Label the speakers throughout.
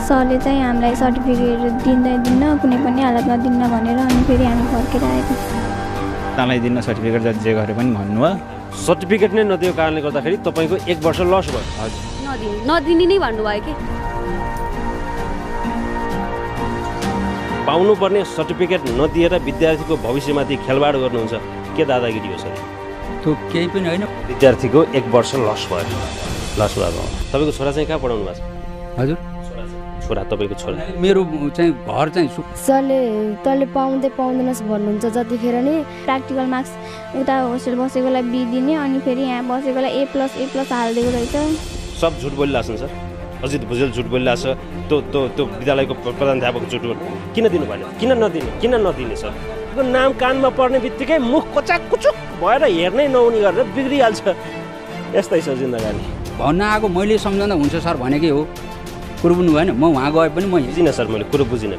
Speaker 1: सरले चाहिँ हामीलाई सर्टिफिकेट दिन्न कुनै पनि हालतमा दिन्न भनेर अनि फेरि हामी फर्केर आएको
Speaker 2: तँलाई दिन्न सर्टिफिकेट जे गरे पनि भन्नु हो
Speaker 3: सर्टिफिकेट नै नदिएको कारणले गर्दाखेरि तपाईँको 1 वर्ष लस भयो
Speaker 4: हजुर नदिने नै भन्नुभयो कि
Speaker 3: पाउनुपर्ने सर्टिफिकेट नदिएर विद्यार्थीको भविष्यमाथि खेलवाड गर्नुहुन्छ के दादागिरी हो सर
Speaker 2: त्यो केही पनि होइन
Speaker 3: विद्यार्थीको 1 वर्ष लस भयो तपाईँको छोरा चाहिँ कहाँ पढाउनु भएको छ
Speaker 2: हजुर
Speaker 3: छोरा तपाईँको छोरा
Speaker 2: मेरो चाहिँ घर चाहिँ
Speaker 5: सरले तैँले पाउँदैनस् भन्नुहुन्छ जतिखेर नि
Speaker 1: प्र्याक्टिकल मार्क्स उता होस्टेल बसेकोलाई बी दिने अनि फेरि यहाँ बसेकोलाई A+A+ हालिदिएको रहेछ
Speaker 3: सब झुट बोलिरहेको छ सर अजित भुजेल झुट बोलिरहेको छ त्यो विद्यालयको प्रधानाध्यापक झुट किन दिनु भएन किन नदिने सर नाम कानमा पर्ने बित्तिकै मुख कोचाक कुचुक भएर हेर्नै नहुने गरेर बिग्रिहाल्छ यस्तै छ जिन्दगानी
Speaker 2: भन्न आएको मैले सम्झँदा हुन्छ सर भनेकै हो कुरो बुझ्नु भएन म वहाँ गए पनि म
Speaker 3: बुझिनँ सर मैले कुरो बुझिनँ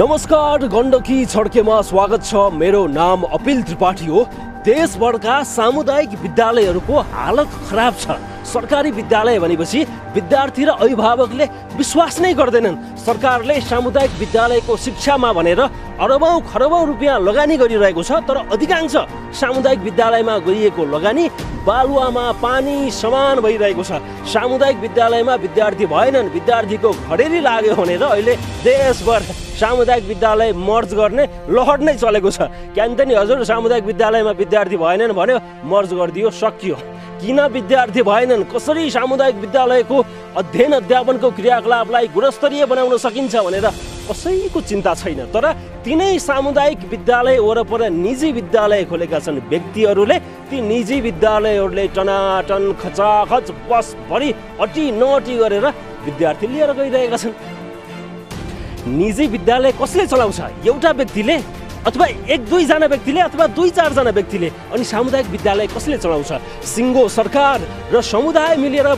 Speaker 3: नमस्कार गण्डकी छड्केमा स्वागत छ मेरो नाम अपिल त्रिपाठी हो देशभरका सामुदायिक विद्यालयहरूको हालत खराब छ सरकारी विद्यालय भनेपछि विद्यार्थी र अभिभावकले विश्वास नै गर्दैनन् सरकारले सामुदायिक विद्यालयको शिक्षामा भनेर अरबौं खरबौं रुपियाँ लगानी गरिरहेको छ तर अधिकांश सामुदायिक विद्यालयमा गरिएको लगानी बालुवामा पानी समान भइरहेको छ सामुदायिक विद्यालयमा विद्यार्थी भएनन् विद्यार्थीको घडेरी लाग्यो भनेर अहिले देशभर सामुदायिक विद्यालय मर्ज गर्ने लहर नै चलेको छ क्यान नि हजुर सामुदायिक विद्यालयमा विद्यार्थी भएनन् भन्यो मर्ज गरिदियो सकियो किन विद्यार्थी भएनन् कसरी सामुदायिक विद्यालयको अध्ययन अध्यापनको क्रियाकलापलाई गुणस्तरीय बनाउन सकिन्छ भनेर कसैको चिन्ता छैन तर तिनै सामुदायिक विद्यालय वरपर निजी विद्यालय खोलेका छन् व्यक्तिहरूले ती निजी विद्यालयहरूले टनाटन खचाखच बस भरि अटी नअटी गरेर विद्यार्थी लिएर गइरहेका छन् निजी विद्यालय कसले चलाउँछ एउटा व्यक्तिले अथवा 1-2 जना व्यक्तिले अथवा 2-4 जना व्यक्तिले अनि सामुदायिक विद्यालय कसले चलाउँछ सिङ्गो सरकार र समुदाय मिलेर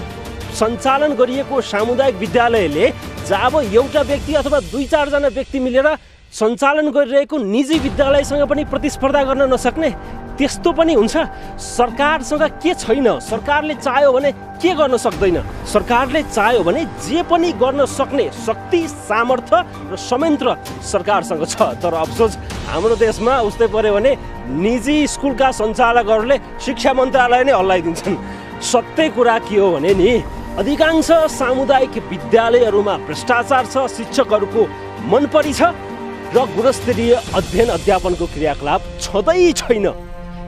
Speaker 3: सञ्चालन गरिएको सामुदायिक विद्यालयले जब एउटा व्यक्ति अथवा 2-4 जना व्यक्ति मिलेर सञ्चालन गरिरहेको निजी विद्यालयसँग पनि प्रतिस्पर्धा गर्न नसक्ने त्यस्तो पनि हुन्छ सरकारसँग के छैन सरकारले चाह्यो भने के गर्न सक्दैन सरकारले चाह्यो भने जे पनि गर्न सक्ने शक्ति सामर्थ्य र संयन्त्र सरकारसँग छ तर अफसोस हाम्रो देशमा उस्तै पर्यो भने निजी स्कुलका सञ्चालकहरूले शिक्षा मन्त्रालय नै हल्लाइदिन्छन् सत्य कुरा के हो भने नि अधिकांश सामुदायिक विद्यालयहरूमा भ्रष्टाचार छ शिक्षकहरूको मनपरी छ र गुणस्तरीय अध्ययन अध्यापनको क्रियाकलाप छँदै छैन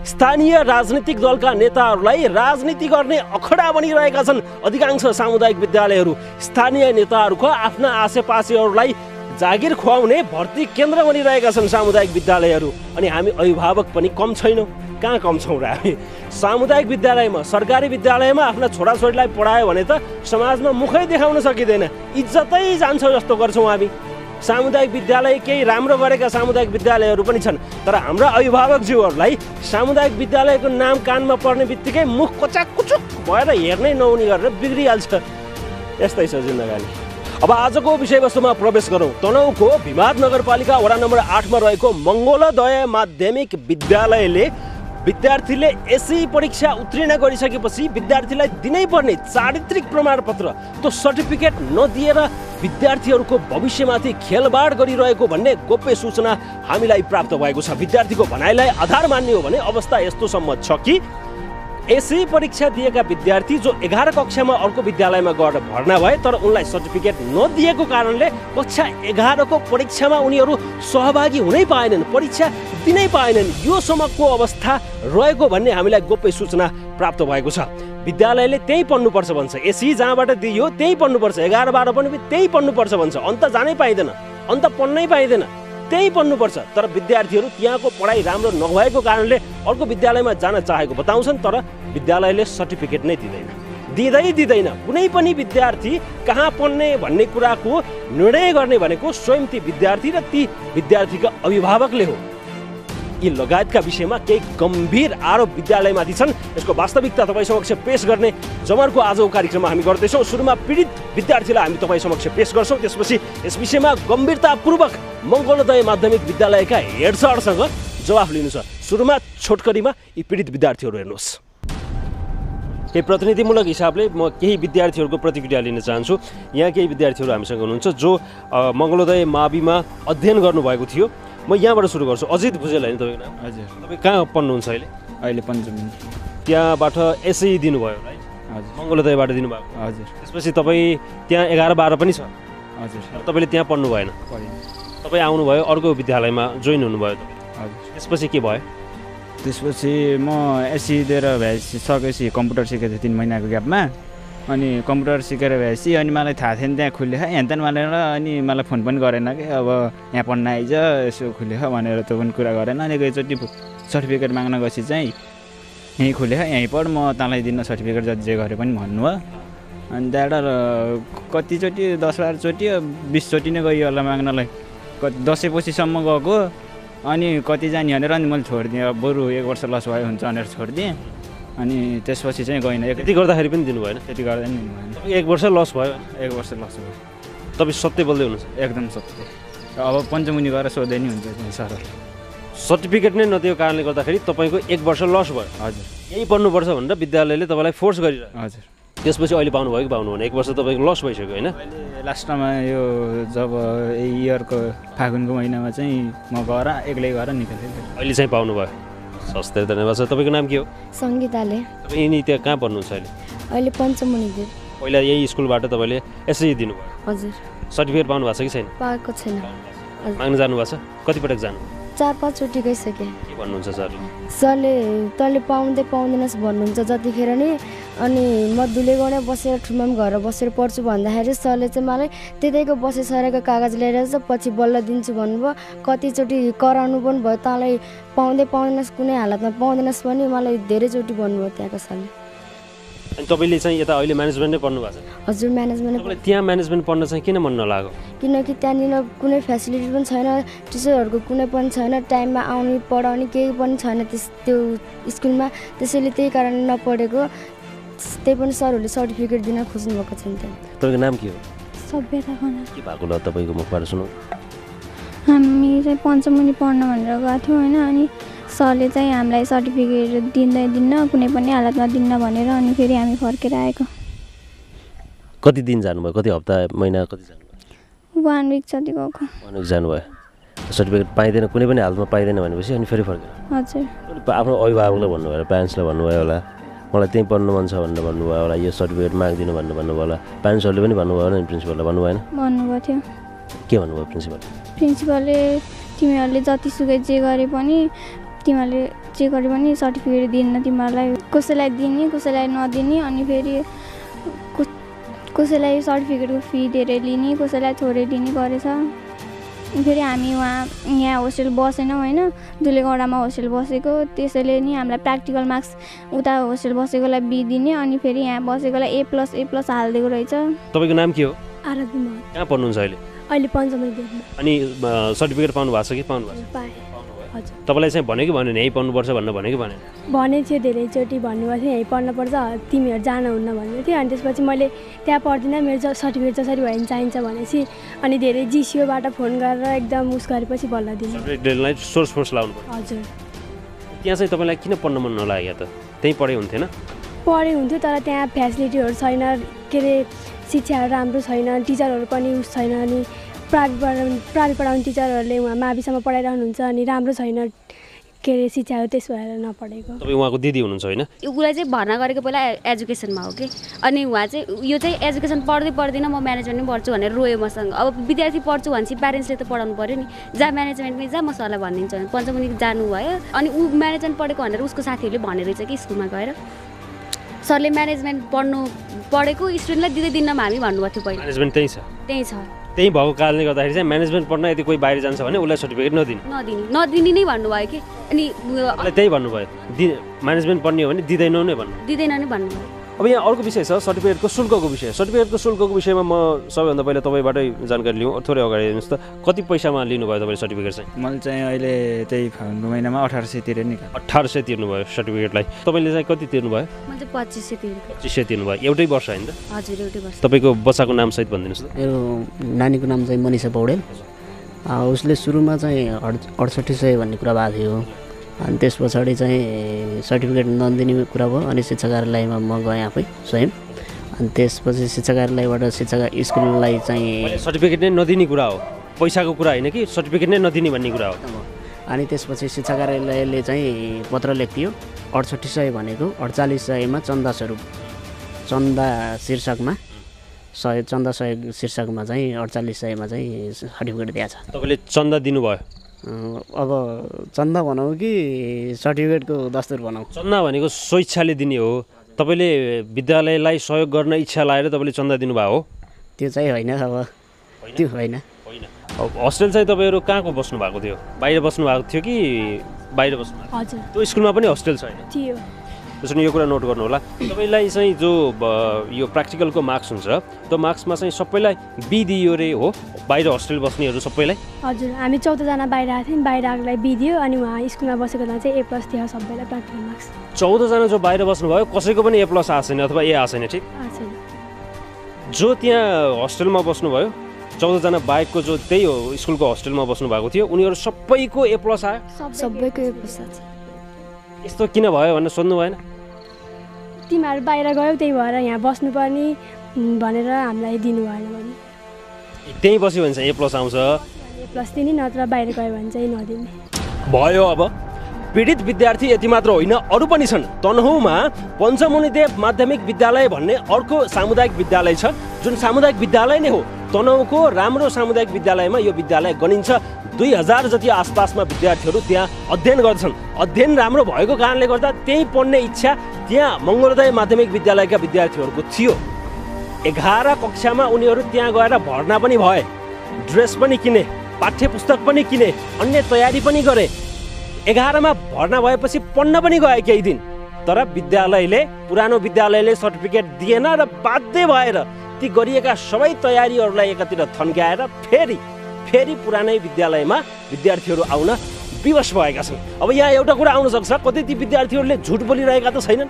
Speaker 3: स्थानीय राजनीतिक दलका नेताहरूलाई राजनीति गर्ने अखडा बनिरहेका छन् अधिकांश सामुदायिक विद्यालयहरू स्थानीय नेताहरूको आफ्ना आसेपासेहरूलाई जागिर खुवाउने भर्ती केन्द्र बनिरहेका छन् सामुदायिक विद्यालयहरू अनि हामी अभिभावक पनि कम छैनौँ कहाँ कम छौँ र हामी सामुदायिक विद्यालयमा सरकारी विद्यालयमा आफ्ना छोराछोरीलाई पढायो भने त समाजमा मुखै देखाउन सकिँदैन इज्जतै जान्छ जस्तो गर्छौँ हामी सामुदायिक विद्यालय केही राम्रो गरेका सामुदायिक विद्यालयहरू पनि छन् तर हाम्रा अभिभावकज्यूहरूलाई सामुदायिक विद्यालयको नाम कानमा पर्ने बित्तिकै मुख कोचाक कुचुक भएर हेर्नै नहुने गरेर बिग्रिहाल्छ यस्तै छ जिन्दगानी अब आजको विषयवस्तुमा प्रवेश गरौँ तनहुँको भिमाद नगरपालिका वडा नम्बर 8 मा रहेको मङ्गोलदय माध्यमिक विद्यालयले विद्यार्थीले एसई परीक्षा उत्तीर्ण गरिसकेपछि विद्यार्थीलाई दिनै पर्ने चारित्रिक प्रमाणपत्र त्यो सर्टिफिकेट नदिएर विद्यार्थीहरूको भविष्यमाथि खेलबाड गरिरहेको भन्ने गोप्य सूचना हामीलाई प्राप्त भएको छ विद्यार्थीको भनाइलाई आधार मान्ने हो भने अवस्था यस्तोसम्म छ कि एसई परीक्षा दिएका विद्यार्थी जो 11 कक्षामा अर्को विद्यालयमा गएर भर्ना भए तर उनलाई सर्टिफिकेट नदिएको कारणले कक्षा 11 को परीक्षामा उनीहरू सहभागी हुनै पाएनन् परीक्षा दिनै पाएनन् यो समयको अवस्था रहेको भन्ने हामीलाई गोप्य सूचना प्राप्त भएको छ विद्यालयले त्यही पढ्नुपर्छ भन्छ एसई जहाँबाट दियो त्यही पढ्नुपर्छ 11-12 पनि त्यही पढ्नुपर्छ भन्छ अन्त जानै पाइँदैन अन्त पढ्नै पाइँदैन त्यही पढ्नुपर्छ तर विद्यार्थीहरू त्यहाँको पढाइ राम्रो नभएको कारणले अर्को विद्यालयमा जान चाहेको बताउँछन् तर विद्यालयले सर्टिफिकेट नै दिँदैन कुनै पनि विद्यार्थी कहाँ पढ्ने भन्ने कुराको निर्णय गर्ने भनेको स्वयं ती विद्यार्थी र ती विद्यार्थीका अभिभावकले हो यी लगायतका विषयमा केही गम्भीर आरोप विद्यालयमाथि छन् यसको वास्तविकता तपाईँ समक्ष पेश गर्ने जमरको आजको कार्यक्रममा हामी गर्दैछौँ सुरुमा पीडित विद्यार्थीलाई हामी तपाईँ समक्ष पेश गर्छौँ त्यसपछि यस विषयमा गम्भीरतापूर्वक मङ्गोलदय माध्यमिक विद्यालयका हेड सरसँग जवाफ लिनु छ सुरुमा छोटकरीमा यी पीडित विद्यार्थीहरू हेर्नुहोस् केही प्रतिनिधिमूलक हिसाबले म केही विद्यार्थीहरूको प्रतिक्रिया लिन चाहन्छु। यहाँ केही विद्यार्थीहरू हामीसँग हुनुहुन्छ जो मङ्गलोदय माविमा अध्ययन गर्नुभएको थियो। म यहाँबाट सुरु गर्छु। अजित भुजेल होइन तपाईँको नाम?
Speaker 6: हजुर।
Speaker 3: तपाईँ कहाँ पढ्नुहुन्छ अहिले?
Speaker 6: अहिले पञ्चमी।
Speaker 3: त्यहाँबाट एसई दिनुभयो राइट?
Speaker 6: हजुर।
Speaker 3: मङ्गलोदयबाट दिनुभएको।
Speaker 6: हजुर।
Speaker 3: त्यसपछि तपाईँ त्यहाँ 11-12 पनि छ?
Speaker 6: हजुर।
Speaker 3: तपाईँले त्यहाँ पढ्नु भएन? तपाईँ आउनुभयो अर्को विद्यालयमा जोइन हुनुभयो तपाईँ?
Speaker 6: हजुर।
Speaker 3: त्यसपछि के भयो?
Speaker 6: त्यसपछि म एससी दिएर भएपछि कम्प्युटर सिकेको थिएँ 3 महिनाको ग्यापमा। अनि कम्प्युटर सिकेर भएपछि अनि मलाई थाहा थिएन त्यहाँ खुल्यो यहाँ भनेर अनि मलाई फोन पनि गरेन कि अब यहाँ पढ्न आइज यसो खुल्यो भनेर त्यो पनि कुरा गरेन। अनि एकैचोटि सर्टिफिकेट माग्न गएपछि चाहिँ यहीँ खुल्यो यहीँ पढ म तँलाई दिन सर्टिफिकेट जति जे गरे पनि भन्नु हो। अनि त्यहाँबाट कतिचोटि 10-12 चोटि 20 चोटि नै गयो होला माग्नलाई। दसैँ पछिसम्म गएको अनि कति जाने भनेर अनि मैले छोडिदिएँ। बरु 1 वर्ष लस भयो हुन्छ भनेर छोडिदिएँ। अनि त्यसपछि चाहिँ गइनँ।
Speaker 3: त्यति गर्दाखेरि पनि दिनु भएन?
Speaker 6: त्यति गर्दा पनि दिनु भएन।
Speaker 3: 1 वर्ष लस भयो?
Speaker 6: 1 वर्ष लस भयो।
Speaker 3: तपाईँ सत्य बोल्दै हुनुहुन्छ?
Speaker 6: एकदम सत्य। अब पञ्चमुनि गएर सोध्दै नि हुन्छ सरल।
Speaker 3: सर्टिफिकेट नै नदिएको कारणले गर्दाखेरि तपाईँको 1 वर्ष लस भयो?
Speaker 6: हजुर।
Speaker 3: यही पढ्नुपर्छ भनेर विद्यालयले तपाईँलाई फोर्स गरिरह्यो?
Speaker 6: हजुर।
Speaker 3: त्यसपछि अहिले पाउनुभयो कि पाउनु भएन? 1 वर्ष तपाईँको लस भइसक्यो होइन?
Speaker 6: लास्टमा यो जब इयरको फागुनको महिनामा चाहिँ म गएर एक्लै गएर निकालेँ।
Speaker 3: अहिले चाहिँ पाउनुभयो? सस्तै धन्यवाद छ। तपाईँको नाम के हो?
Speaker 5: सङ्गीताले।
Speaker 3: तपाईँ यिनी त्यहाँ कहाँ पढ्नुहुन्छ अहिले?
Speaker 5: अहिले पञ्चमुनि दिएर।
Speaker 3: पहिला यही स्कुलबाट तपाईँले एसई दिनुभयो?
Speaker 5: हजुर।
Speaker 3: सर्टिफिकेट पाउनु भएको छ कि छैन?
Speaker 5: पाएको छैन।
Speaker 3: माग्न जानुभएको छ? कतिपटक जानु?
Speaker 5: 4-5 चोटि गइसकेँ।
Speaker 3: के भन्नुहुन्छ सरले?
Speaker 5: सरले तैँले पाउँदैनस् भन्नुहुन्छ जतिखेर नि। अनि म दुलेगौँडा बसेर ठुमाम घर बसेर पढ्छु भन्दाखेरि सरले चाहिँ मलाई त्यतैको बसे सरेको कागज ल्याएर चाहिँ पछि बल्ल दिन्छु भन्नुभयो। कतिचोटि कराउनु पनि भयो तँलाई पाउँदैनस् कुनै हालतमा पाउँदैनस् पनि मलाई धेरैचोटि भन्नुभयो त्यहाँको सरले।
Speaker 3: अनि तपाईँले चाहिँ यता अहिले म्यानेजमेन्ट नै पढ्नु भएको छ?
Speaker 5: हजुर म्यानेजमेन्ट।
Speaker 3: तपाईँलाई त्यहाँ म्यानेजमेन्ट पढ्न चाहिँ किन मन नलाग्यो?
Speaker 5: किनकि त्यहाँनिर कुनै फेसिलिटी पनि छैन, टिचरहरूको कुनै पनि छैन, टाइममा आउने पढाउने केही पनि छैन त्यो स्कुलमा। त्यसैले त्यही कारणले नपढेको। त्यही पनि सरहरूले सर्टिफिकेट दिन खोज्नु भएको छैन त्यहाँ।
Speaker 3: तपाईँको नाम के हो?
Speaker 1: सभ्यता खनाल।
Speaker 3: के भएको ल तपाईँको मुखबाट सुनौ।
Speaker 1: हामी चाहिँ पञ्चमुनि पढ्न भनेर गएको थियौँ होइन। अनि सरले चाहिँ हामीलाई सर्टिफिकेट दिन्न कुनै पनि हालतमा दिन्न भनेर अनि फेरि हामी फर्केर आएको।
Speaker 3: कति दिन जानुभयो? कति हप्ता महिना कति जानुभयो?
Speaker 1: 1 विक जति गएको।
Speaker 3: 1 विक जानुभयो। सर्टिफिकेट पाइँदैन कुनै पनि हालतमा पाइँदैन भनेपछि अनि फेरि फर्केर?
Speaker 1: हजुर।
Speaker 3: आफ्नो अभिभावकलाई भन्नुभयो प्यारेन्ट्सलाई भन्नुभयो होला मलाई त्यहीँ पढ्नु मन छ भनेर भन्नुभयो होला यो सर्टिफिकेट माग्दिनु भन्नु भन्नुभयो होला। प्यारेन्ट्सहरूले पनि भन्नुभयो होला नि प्रिन्सिपललाई भन्नु भएन?
Speaker 1: भन्नुभएको थियो।
Speaker 3: के भन्नुभयो
Speaker 1: प्रिन्सिपलले? तिमीहरूले जतिसुकै जे गरे पनि सर्टिफिकेट दिन्न तिमीहरूलाई। कसैलाई दिने कसैलाई नदिने अनि फेरि कसैलाई सर्टिफिकेटको फी धेरै लिने कसैलाई थोरै दिने गरेछ। फेरि हामी यहाँ होस्टेल बसेनौँ होइन। दुलेगौँडामा होस्टेल बसेको त्यसैले नि हामीलाई प्र्याक्टिकल मार्क्स उता होस्टेल बसेकोलाई बी दिने अनि फेरि यहाँ बसेकोलाई A+A+ हालिदिएको रहेछ।
Speaker 3: तपाईँको नाम के हो?
Speaker 7: आराध्या महत।
Speaker 3: कहाँ पढ्नुहुन्छ अहिले?
Speaker 7: अहिले पञ्चमी दिनमा।
Speaker 3: अनि सर्टिफिकेट पाउनु भएको छ कि पाउनु भएको
Speaker 7: पाएँ। हजुर।
Speaker 3: तपाईँलाई चाहिँ भनेको भनेन यहीँ पढ्नुपर्छ भनेर भनेको भनेन?
Speaker 7: भनेको थियो धेरैचोटि भन्नुभएको थियो यहीँ पढ्नुपर्छ तिमीहरू जानुहुन्न भन्दै थियो। अनि त्यसपछि मैले त्यहाँ पढ्दिनँ मेरो सर्टिफिकेट जसरी भयो भने चाहिन्छ भनेपछि अनि धेरै जिसिओबाट फोन गरेर एकदम उस गरेपछि बल्ल दिनु।
Speaker 3: सोर्स लाउनु पर्यो?
Speaker 7: हजुर।
Speaker 3: त्यहाँ चाहिँ तपाईँलाई किन पढ्न मन नलाग्यो त? त्यहीँ पढाइ हुन्थेन?
Speaker 7: पढे हुन्थ्यो तर त्यहाँ फेसिलिटीहरू छैन के अरे शिक्षाहरू राम्रो छैन टिचरहरू पनि उस छैन। अनि प्राइभेट पढाउने टिचरहरूले उहाँ माविसम्म पढाइरहनुहुन्छ अनि राम्रो छैन के अरे शिक्षाहरू त्यस भएर नपढेको।
Speaker 3: तपाईँ उहाँको दिदी हुनुहुन्छ होइन?
Speaker 4: उसलाई चाहिँ भर्ना गरेको पहिला एजुकेसनमा हो कि अनि उहाँ चाहिँ यो चाहिँ एजुकेसन पढ्दिनँ म म्यानेजमेन्ट नै पढ्छु भनेर रोयो मसँग। अब विद्यार्थी पढ्छु भनेपछि प्यारेन्ट्सले त पढाउनु पऱ्यो नि। जहाँ म्यानेजमेन्टमै जा म सरलाई भनिदिन्छु भने पञ्चमुनि जानुभयो अनि ऊ म्यानेजमेन्ट पढेको भनेर उसको साथीहरूले भनेर रहेछ कि स्कुलमा गएर सरले म्यानेजमेन्ट पढेको स्टुडेन्टलाई दिँदैन हामी भन्नुभएको थियो पहिला।
Speaker 3: म्यानेजमेन्ट त्यही छ?
Speaker 4: त्यही छ।
Speaker 3: त्यही भएको कारणले गर्दाखेरि चाहिँ म्यानेजमेन्ट पढ्न यदि कोही बाहिर जान्छ भने उसलाई सर्टिफिकेट
Speaker 4: नदिने नै भन्नुभयो कि। अनि
Speaker 3: त्यही भन्नुभयो म्यानेजमेन्ट पढ्ने हो भने दिँदैन नै भन्नुभयो। अब यहाँ अर्को विषय छ सर्टिफिकेटको शुल्कको विषय। सर्टिफिकेटको शुल्कको विषयमा म सबैभन्दा पहिला तपाईँबाटै जानकारी लिउँ। थोरै अगाडि हेर्नुहोस् त कति पैसामा लिनुभयो तपाईँले सर्टिफिकेट चाहिँ?
Speaker 6: मैले चाहिँ अहिले त्यही फागुनको महिनामा 1800 तिरेर नि।
Speaker 3: 1800 तिर्नुभयो सर्टिफिकेटलाई। तपाईँले चाहिँ कति तिर्नुभयो?
Speaker 4: म चाहिँ 2500
Speaker 3: तिर्नुभयो। एउटै वर्ष होइन त?
Speaker 4: हजुर एउटै वर्ष।
Speaker 3: तपाईँको बच्चाको नाम सहित भनिदिनुहोस् त।
Speaker 8: मेरो नानीको नाम चाहिँ मनिषा पौडेल। उसले सुरुमा चाहिँ 6800 भन्ने कुरा भएको थियो अनि त्यस पछाडि चाहिँ सर्टिफिकेट नदिने कुरा भयो अनि शिक्षा कार्यालयमा म गएँ आफै स्वयं अनि त्यसपछि शिक्षा कार्यालयबाट शिक्षा स्कुललाई चाहिँ
Speaker 3: सर्टिफिकेट नै नदिने कुरा हो पैसाको कुरा होइन कि सर्टिफिकेट नै नदिने भन्ने कुरा हो
Speaker 8: अनि त्यसपछि शिक्षा कार्यालयले चाहिँ पत्र लेखिदियो 6800 भनेको 4800मा चन्दा स्वरूप चन्दा शीर्षकमा 100 चन्दा 100 शीर्षकमा चाहिँ 4800मा चाहिँ सर्टिफिकेट दिएको छ
Speaker 3: तपाईँले चन्दा दिनुभयो
Speaker 8: अब चन्दा भनौँ कि सर्टिफिकेटको दस्तुर भनौँ
Speaker 3: चन्दा भनेको स्वेच्छाले दिने हो तपाईँले विद्यालयलाई सहयोग गर्न इच्छा लागेर तपाईँले चन्दा दिनुभयो हो
Speaker 8: त्यो चाहिँ होइन अब त्यो होइन
Speaker 3: होस्टेल चाहिँ तपाईँहरू कहाँको बस्नु भएको थियो बाहिर बस्नु भएको थियो कि बाहिर बस्नु
Speaker 7: हजुर
Speaker 3: त्यो स्कुलमा पनि होस्टेल छैन
Speaker 7: थियो
Speaker 3: त्यसो यो कुरा नोट गर्नु होला तपाईँलाई चाहिँ जो यो प्र्याक्टिकलको मार्क्स हुन्छ त्यो मार्क्समा चाहिँ सबैलाई बी दियो रे हो बाहिर होस्टेल बस्नेहरू सबैलाई
Speaker 7: हजुर हामी 14 जना बाहिर आएको थियौँ बाहिर आएकोलाई बी दियो अनि उहाँ स्कुलमा बसेकोलाई चाहिँ A+ थियो सबैलाई प्र्याक्टिकल मार्क्स
Speaker 3: 14 जना जो बाहिर बस्नुभयो कसैको पनि A+ आएको छैन अथवा ए आएको छैन ठिक जो त्यहाँ होस्टेलमा बस्नुभयो 14 जना बाहेकको जो त्यही हो स्कुलको होस्टेलमा बस्नु भएको थियो उनीहरू सबैको A+ आयो
Speaker 5: सबैको A+ आयो
Speaker 3: यस्तो किन भयो भनेर सोध्नु भएन
Speaker 7: तिमीहरू बाहिर गयौ त्यही भएर यहाँ बस्नुपर्ने भनेर हामीलाई दिनु भएन भने
Speaker 3: त्यही बस्यो भने चाहिँ A+ आउँछ
Speaker 7: A+ दिने नत्र बाहिर गयो भने चाहिँ नदिने
Speaker 3: भयो अब पीडित विद्यार्थी यति मात्र होइन अरू पनि छन् तनहुँमा पञ्चमुनिदेव माध्यमिक विद्यालय भन्ने अर्को सामुदायिक विद्यालय छ जुन सामुदायिक विद्यालय नै हो तनहुँको राम्रो सामुदायिक विद्यालयमा यो विद्यालय गनिन्छ 2000 जति आसपासमा विद्यार्थीहरू त्यहाँ अध्ययन गर्छन् अध्ययन राम्रो भएको कारणले गर्दा त्यही पढ्ने इच्छा त्यहाँ मङ्गलोदय माध्यमिक विद्यालयका विद्यार्थीहरूको थियो 11 कक्षामा उनीहरू त्यहाँ गएर भर्ना पनि भए ड्रेस पनि किने पाठ्य पुस्तक पनि किने अन्य तयारी पनि गरे 11मा भर्ना भएपछि पढ्न पनि गए केही दिन तर विद्यालयले पुरानो विद्यालयले सर्टिफिकेट दिएन र बाध्य भएर ती गरिएका सबै तयारीहरूलाई एकतिर थन्क्याएर फेरि पुरानै विद्यालयमा विद्यार्थीहरू आउन विवश भएका छन् अब यहाँ एउटा कुरा आउन सक्छ कतै ती विद्यार्थीहरूले झुट बोलिरहेका त छैनन्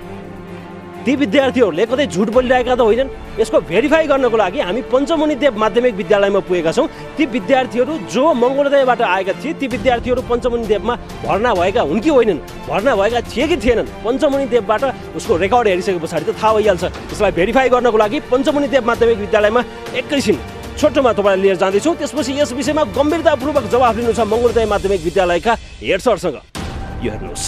Speaker 3: ती विद्यार्थीहरूले कतै झुट बोलिरहेका त होइनन् यसको भेरिफाई गर्नको लागि हामी पञ्चमुनिदेव माध्यमिक विद्यालयमा पुगेका छौँ ती विद्यार्थीहरू जो मङ्गलोदयबाट आएका थिए ती विद्यार्थीहरू पञ्चमुनिदेवमा भर्ना भएका हुन् कि होइनन् भर्ना भएका थिए कि थिएनन् पञ्चमुनिदेवबाट उसको रेकर्ड हेरिसके पछाडि त थाहा भइहाल्छ यसलाई भेरिफाई गर्नको लागि पञ्चमुनिदेव माध्यमिक विद्यालयमा एकैछिन छोटोमा तपाईँलाई लिएर जाँदैछौँ त्यसपछि यस विषयमा गम्भीरतापूर्वक जवाफ लिनु छ मङ्गलोदय माध्यमिक विद्यालयका हेड सरसँग यो हेर्नुहोस्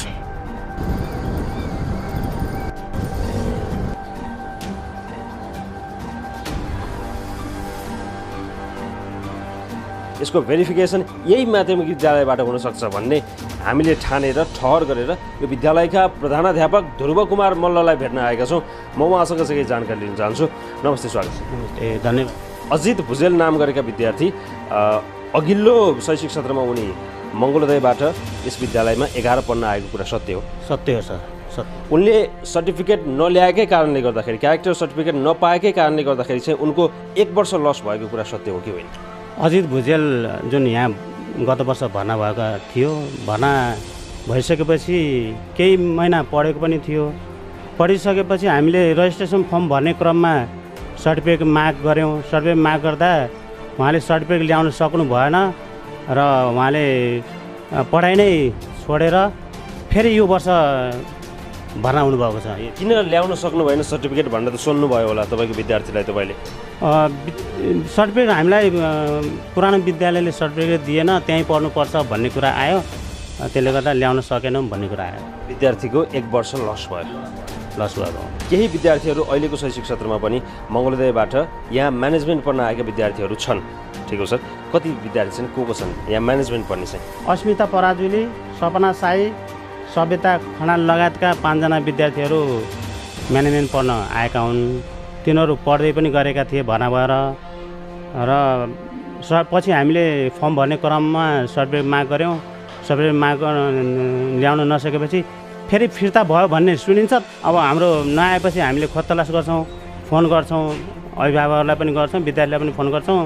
Speaker 3: यसको भेरिफिकेसन यही माध्यमिक विद्यालयबाट हुनसक्छ भन्ने हामीले ठानेर ठहर गरेर यो विद्यालयका प्रधानाध्यापक ध्रुव कुमार मल्ललाई भेट्न आएका छौँ म उहाँसँग चाहिँ केही जानकारी लिन चाहन्छु नमस्ते स्वागत छ
Speaker 8: नमस्ते धन्यवाद
Speaker 3: अजित भुजेल नाम गरेका विद्यार्थी अघिल्लो शैक्षिक सत्रमा उनी मङ्गलोदयबाट यस विद्यालयमा 11 पढ्न आएको कुरा सत्य हो
Speaker 8: सर
Speaker 3: उनले सर्टिफिकेट नल्याएकै कारणले गर्दाखेरि क्यारेक्टर सर्टिफिकेट नपाएकै कारणले गर्दाखेरि चाहिँ उनको 1 वर्ष लस भएको कुरा सत्य हो कि होइन
Speaker 9: अजित भुजेल जुन यहाँ गत वर्ष भर्ना भएको थियो भर्ना भइसकेपछि केही महिना पढेको पनि थियो पढिसकेपछि हामीले रजिस्ट्रेसन फर्म भर्ने क्रममा सर्टिफिकेट माग गऱ्यौँ सर्टिफिकेट माग गर्दा उहाँले सर्टिफिकेट ल्याउन सक्नु भएन र उहाँले पढाइ नै छोडेर फेरि यो वर्ष भर्ना हुनुभएको छ
Speaker 3: किन ल्याउन सक्नु भएन सर्टिफिकेट भनेर त सोध्नुभयो होला तपाईँको विद्यार्थीलाई तपाईँले
Speaker 9: सर्टिफिकेट हामीलाई पुरानो विद्यालयले सर्टिफिकेट दिएन त्यहीँ पढ्नुपर्छ भन्ने कुरा आयो त्यसले गर्दा ल्याउन सकेनौँ भन्ने कुरा आयो
Speaker 3: विद्यार्थीको 1 वर्ष लस भयो केही विद्यार्थीहरू अहिलेको शैक्षिक सत्रमा पनि मङ्गलोदयबाट यहाँ म्यानेजमेन्ट पढ्न आएका विद्यार्थीहरू छन् ठिक हो सर कति विद्यार्थी छन् को छन् यहाँ म्यानेजमेन्ट पढ्ने चाहिँ
Speaker 9: अस्मिता पराजुली सपना साई सभ्यता खनाल लगायतका 5 जना विद्यार्थीहरू म्यानेजमेन्ट पढ्न आएका हुन् तिनीहरू पढ्दै पनि गरेका थिए भर्ना भएर र पछि हामीले फर्म भर्ने क्रममा सर्टिफिकेट माग गऱ्यौँ सर्टिफिकेट माग ल्याउन नसकेपछि फेरि फिर्ता भयो भन्ने सुनिन्छ अब हाम्रो नआएपछि हामीले खोजतलास गर्छौँ फोन गर्छौँ अभिभावकहरूलाई पनि गर्छौँ विद्यार्थीलाई पनि फोन गर्छौँ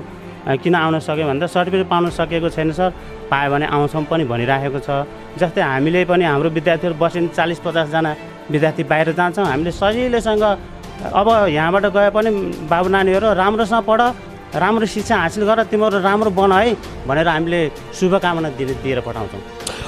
Speaker 9: किन आउन सक्यो भन्दा सर्टिफिकेट पाउन सकेको छैन सर पायो भने आउँछौँ पनि भनिराखेको छ जस्तै हामीले पनि हाम्रो विद्यार्थीहरू बसिन् 40-50 जना विद्यार्थी बाहिर जान्छौँ हामीले सजिलैसँग अब यहाँबाट गए पनि बाबु नानीहरू राम्रोसँग पढ राम्रो शिक्षा हासिल गर तिमीहरू राम्रो बन है भनेर हामीले शुभकामना दिएर पठाउँछौँ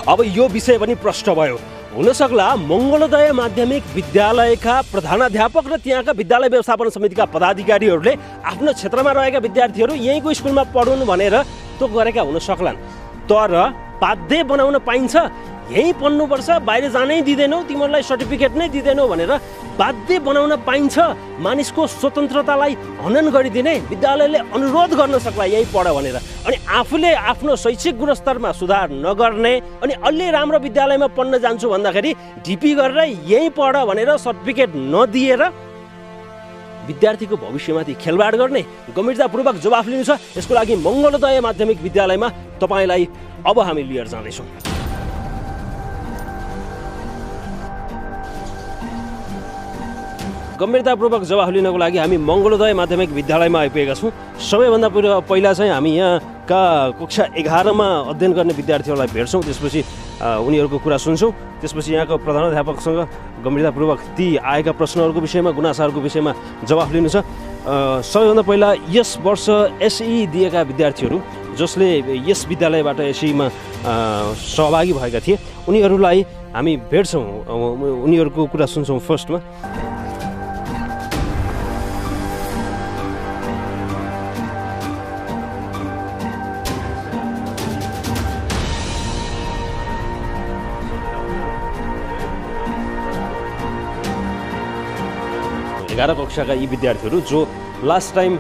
Speaker 3: अब यो विषय पनि प्रष्ट भयो। हुनसक्ला मङ्गलोदय माध्यमिक विद्यालयका प्रधानाध्यापक र त्यहाँका विद्यालय व्यवस्थापन समितिका पदाधिकारीहरूले आफ्नो क्षेत्रमा रहेका विद्यार्थीहरू यहीँको स्कुलमा पढुन् भनेर त्यो गरेका हुन सक्लान्। तर बाध्य बनाउन पाइन्छ, यहीँ पढ्नुपर्छ, बाहिर जानै दिँदैनौ, तिमीहरूलाई सर्टिफिकेट नै दिँदैनौ भनेर बाध्य बनाउन पाइन्छ। मानिसको स्वतन्त्रतालाई हनन गरिदिने विद्यालयले अनुरोध गर्न सक्ला यही पढ भनेर, अनि आफूले आफ्नो शैक्षिक गुणस्तरमा सुधार नगर्ने अनि अलि राम्रो विद्यालयमा पढ्न जान्छु भन्दाखेरि ढिपी गरेर यही पढ भनेर सर्टिफिकेट नदिएर विद्यार्थीको भविष्यमाथि खेलवाड गर्ने गम्भीरतापूर्वक जवाफ लिनु छ। यसको लागि मङ्गलोदय माध्यमिक विद्यालयमा तपाईँलाई अब हामी लिएर जाँदैछौँ। गम्भीरतापूर्वक जवाफ लिनको लागि हामी मङ्गलोदय माध्यमिक विद्यालयमा आइपुगेका छौँ। सबैभन्दा पहिला चाहिँ हामी यहाँका कक्षा 11मा अध्ययन गर्ने विद्यार्थीहरूलाई भेट्छौँ, त्यसपछि उनीहरूको कुरा सुन्छौँ, त्यसपछि यहाँको प्रधानाध्यापकसँग गम्भीरतापूर्वक ती आएका प्रश्नहरूको विषयमा, गुनासाहरूको विषयमा जवाफ लिनु छ। सबैभन्दा पहिला यस वर्ष एसई दिएका विद्यार्थीहरू जसले यस विद्यालयबाट एसईमा सहभागी भएका थिए उनीहरूलाई हामी भेट्छौँ, उनीहरूको कुरा सुन्छौँ। फर्स्टमा एघार कक्षाका यी विद्यार्थीहरू जो लास्ट टाइम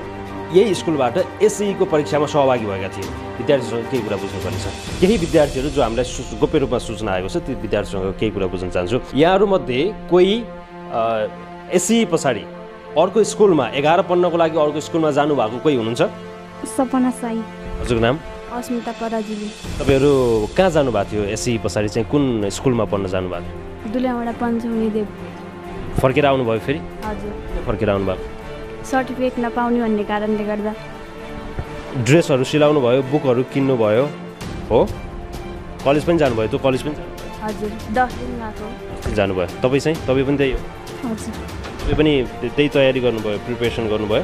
Speaker 3: यही स्कुलबाट एसईको परीक्षामा सहभागी भएका थिए, विद्यार्थीसँग केही कुरा बुझ्नुपर्ने छ। केही विद्यार्थीहरू जो हामीलाई गोप्य रूपमा सूचना आएको छ ती विद्यार्थीसँग केही कुरा बुझ्न चाहन्छु। यहाँहरूमध्ये कोही एसई पछाडि अर्को स्कुलमा 11 पढ्नको लागि अर्को स्कुलमा जानुभएको कोही हुनुहुन्छ?
Speaker 1: सपना साई।
Speaker 3: हजुरको नाम?
Speaker 1: अस्मिता पराजुली।
Speaker 3: तपाईँहरू कहाँ जानुभएको थियो? एसई पछाडि चाहिँ कुन स्कुलमा पढ्न जानुभएको थियो?
Speaker 7: दुल्यावडा पञ्चमुनी देव।
Speaker 3: फर्केर आउनुभयो फेरि?
Speaker 7: हजुर।
Speaker 3: फर्केर आउनुभएको?
Speaker 7: सर्टिफिकेट नपाउने भन्ने कारणले गर्दा।
Speaker 3: ड्रेसहरू सिलाउनु भयो, बुकहरू किन्नु भयो, हो? कलेज पनि जानुभयो? त्यो कलेज पनि?
Speaker 7: हजुर, 10 दिन गएको।
Speaker 3: जानुभयो। तपाईँ चाहिँ? तपाईँ पनि त्यही हो?
Speaker 7: हजुर।
Speaker 3: तपाईँ पनि त्यही तयारी गर्नुभयो, प्रिपरेसन गर्नुभयो?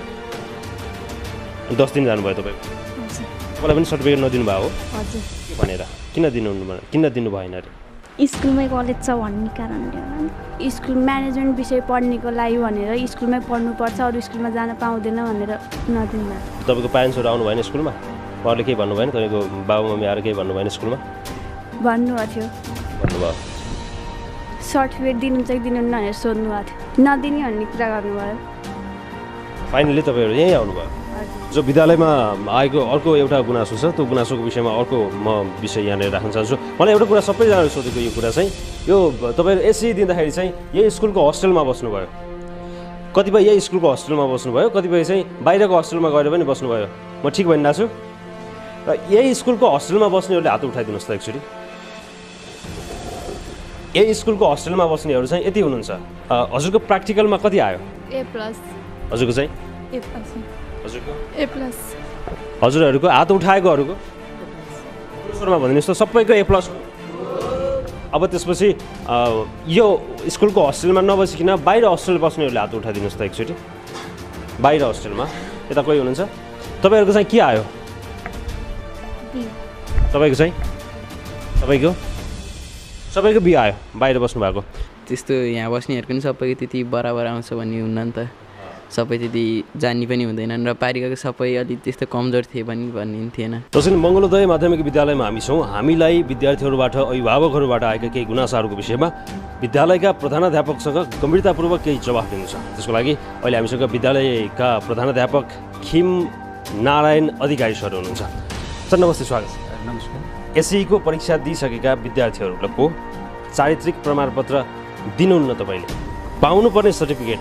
Speaker 3: 10 दिन जानुभयो तपाईँ?
Speaker 7: हजुर।
Speaker 3: मलाई पनि सर्टिफिकेट नदिनु भयो?
Speaker 7: हजुर।
Speaker 3: के भनेर? किन दिनु भएन अरे?
Speaker 1: स्कुलमै कलेज छ भन्ने कारणले।
Speaker 7: स्कुल म्यानेजमेन्ट विषय पढ्नेको लागि भनेर स्कुलमै पढ्नुपर्छ, अरू स्कुलमा जान पाउँदैन भनेर नदिनु।
Speaker 3: तपाईँको प्यारेन्ट्सहरू आउनु भएन स्कुलमा? उहाँहरूले केही भन्नु भएन? तपाईँको बाबु मम्मी आएर केही भन्नु भएन स्कुलमा?
Speaker 7: भन्नुभएको थियो।
Speaker 3: भन्नुभयो?
Speaker 7: सर्टिफिकेट दिनुहुन्छ कि दिनुहुन्न भनेर सोध्नुभएको थियो, नदिने भन्ने कुरा गर्नुभयो।
Speaker 3: फाइनली तपाईँहरू यहीँ आउनुभयो? जो विद्यालयमा आएको अर्को एउटा गुनासो छ, त्यो गुनासोको विषयमा अर्को म विषय यहाँनिर राख्न चाहन्छु। मलाई एउटा कुरा सबैजनाले सोधेको यो कुरा चाहिँ यो तपाईँहरू एसई दिँदाखेरि चाहिँ यही स्कुलको हस्टेलमा बस्नुभयो, कतिपय यही स्कुलको हस्टेलमा बस्नुभयो, कतिपय चाहिँ बाहिरको हस्टेलमा गएर पनि बस्नुभयो। म ठिक भनिरहेको छु? र यही स्कुलको हस्टेलमा बस्नेहरूले हात उठाइदिनुहोस् त एकचोटि। यही स्कुलको हस्टेलमा बस्नेहरू चाहिँ यति हुनुहुन्छ। हजुरको प्र्याक्टिकलमा कति आयो?
Speaker 1: A+।
Speaker 3: हजुरको चाहिँ?
Speaker 1: A+।
Speaker 3: हजुरको?
Speaker 1: A+।
Speaker 3: हजुरहरूको हात उठाएकोहरूको स्वरमा भनिदिनुहोस् त, सबैको A+। अब त्यसपछि यो स्कुलको हस्टेलमा नबसिकन बाहिर हस्टेल बस्नेहरूले हात उठाइदिनुहोस् त एकचोटि। बाहिर हस्टेलमा यता कोही हुनुहुन्छ? तपाईँहरूको चाहिँ के आयो? तपाईँको चाहिँ? सबैको बी आयो, बाहिर बस्नुभएको।
Speaker 10: त्यस्तो यहाँ बस्नेहरूको पनि सबैको त्यति बराबर आउँछ भन्ने हुन्न नि त, सबै त्यति जान्ने पनि हुँदैनन् र पारिकाको सबै अलिक त्यस्तो कमजोर थिए पनि भन्ने थिएन।
Speaker 3: जसरी मङ्गलोदय माध्यमिक विद्यालयमा हामी छौँ, हामीलाई विद्यार्थीहरूबाट अभिभावकहरूबाट आएका केही गुनासाहरूको विषयमा विद्यालयका प्रधानाध्यापकसँग गम्भीरतापूर्वक केही जवाफ दिनु छ। त्यसको लागि अहिले हामीसँग विद्यालयका प्रधानाध्यापक खिम नारायण अधिकारी सर हुनुहुन्छ। सर नमस्ते, स्वागत छ।
Speaker 2: नमस्कार।
Speaker 3: एसईको परीक्षा दिइसकेका विद्यार्थीहरूको चारित्रिक प्रमाणपत्र दिनुहुन्न तपाईँले, पाउनुपर्ने सर्टिफिकेट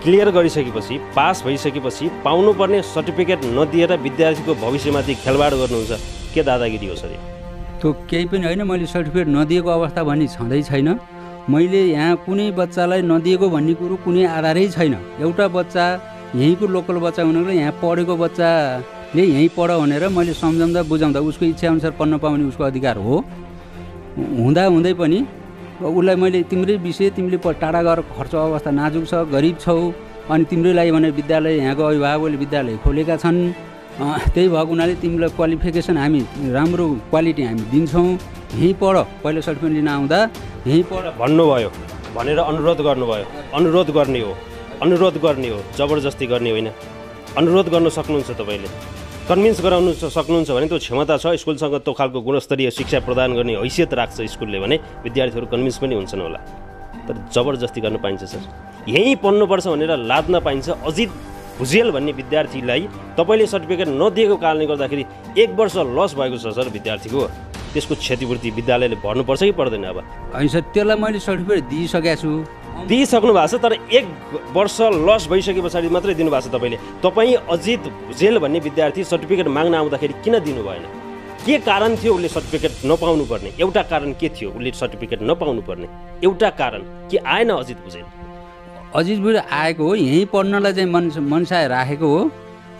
Speaker 3: क्लियर गरिसकेपछि, पास भइसकेपछि पाउनुपर्ने सर्टिफिकेट नदिएर विद्यार्थीको भविष्यमाथि खेलवाड गर्नुहुन्छ, के दादागिरी हो सर?
Speaker 2: त्यो केही पनि होइन, मैले सर्टिफिकेट नदिएको अवस्था भन्ने छँदै छैन। मैले यहाँ कुनै बच्चालाई नदिएको भन्ने कुरो कुनै आधारै छैन। एउटा बच्चा यहीँको लोकल बच्चा हुनको यहाँ पढेको बच्चाले यहीँ पढ भनेर मैले सम्झाउँदा बुझाउँदा उसको इच्छाअनुसार पढ्न पाउने उसको अधिकार हो। हुँदै पनि उसलाई मैले तिम्रै विषय, तिमीले टाढा गएर खर्च अवस्था नाजुक छ, गरिब छौ, अनि तिम्रै लागि भने विद्यालय यहाँको अभिभावकले विद्यालय खोलेका छन्, त्यही भएको हुनाले तिमीलाई क्वालिफिकेसन हामी राम्रो क्वालिटी हामी दिन्छौँ, यहीँ पढ, पहिला सर्टिफिकेट लिन आउँदा यहीँ पढ
Speaker 3: भन्नुभयो भनेर अनुरोध गर्नुभयो। अनुरोध गर्ने हो, जबरजस्ती गर्ने होइन। अनुरोध गर्न सक्नुहुन्छ तपाईँले, कन्भिन्स गराउनु सक्नुहुन्छ भने त्यो क्षमता छ, स्कुलसँग त्यो खालको गुणस्तरीय शिक्षा प्रदान गर्ने हैसियत राख्छ स्कुलले भने विद्यार्थीहरू कन्भिन्स पनि हुन्छन् होला। तर जबरजस्ती गर्न पाइन्छ सर, यहीँ पढ्नुपर्छ भनेर लाद्न पाइन्छ। अजित भुजेल भन्ने विद्यार्थीलाई तपाईँले सर्टिफिकेट नदिएको कारणले गर्दाखेरि 1 वर्ष लस भएको छ सर विद्यार्थीको। त्यसको क्षतिपूर्ति विद्यालयले भर्नुपर्छ कि पर्दैन? अब
Speaker 2: होइन सर, त्यसलाई मैले सर्टिफिकेट दिइसकेको छु।
Speaker 3: दिइसक्नु भएको छ, तर 1 वर्ष लस भइसके पछाडि मात्रै दिनुभएको छ तपाईँले। तपाईँ अजित भुजेल भन्ने विद्यार्थी सर्टिफिकेट माग्न आउँदाखेरि किन दिनु भएन? के कारण थियो उसले सर्टिफिकेट नपाउनु पर्ने? एउटा कारण के थियो उसले सर्टिफिकेट नपाउनु पर्ने? एउटा कारण के आएन? अजित भुजेल
Speaker 2: आएको हो, यहीँ पढ्नलाई चाहिँ मनसाय राखेको हो।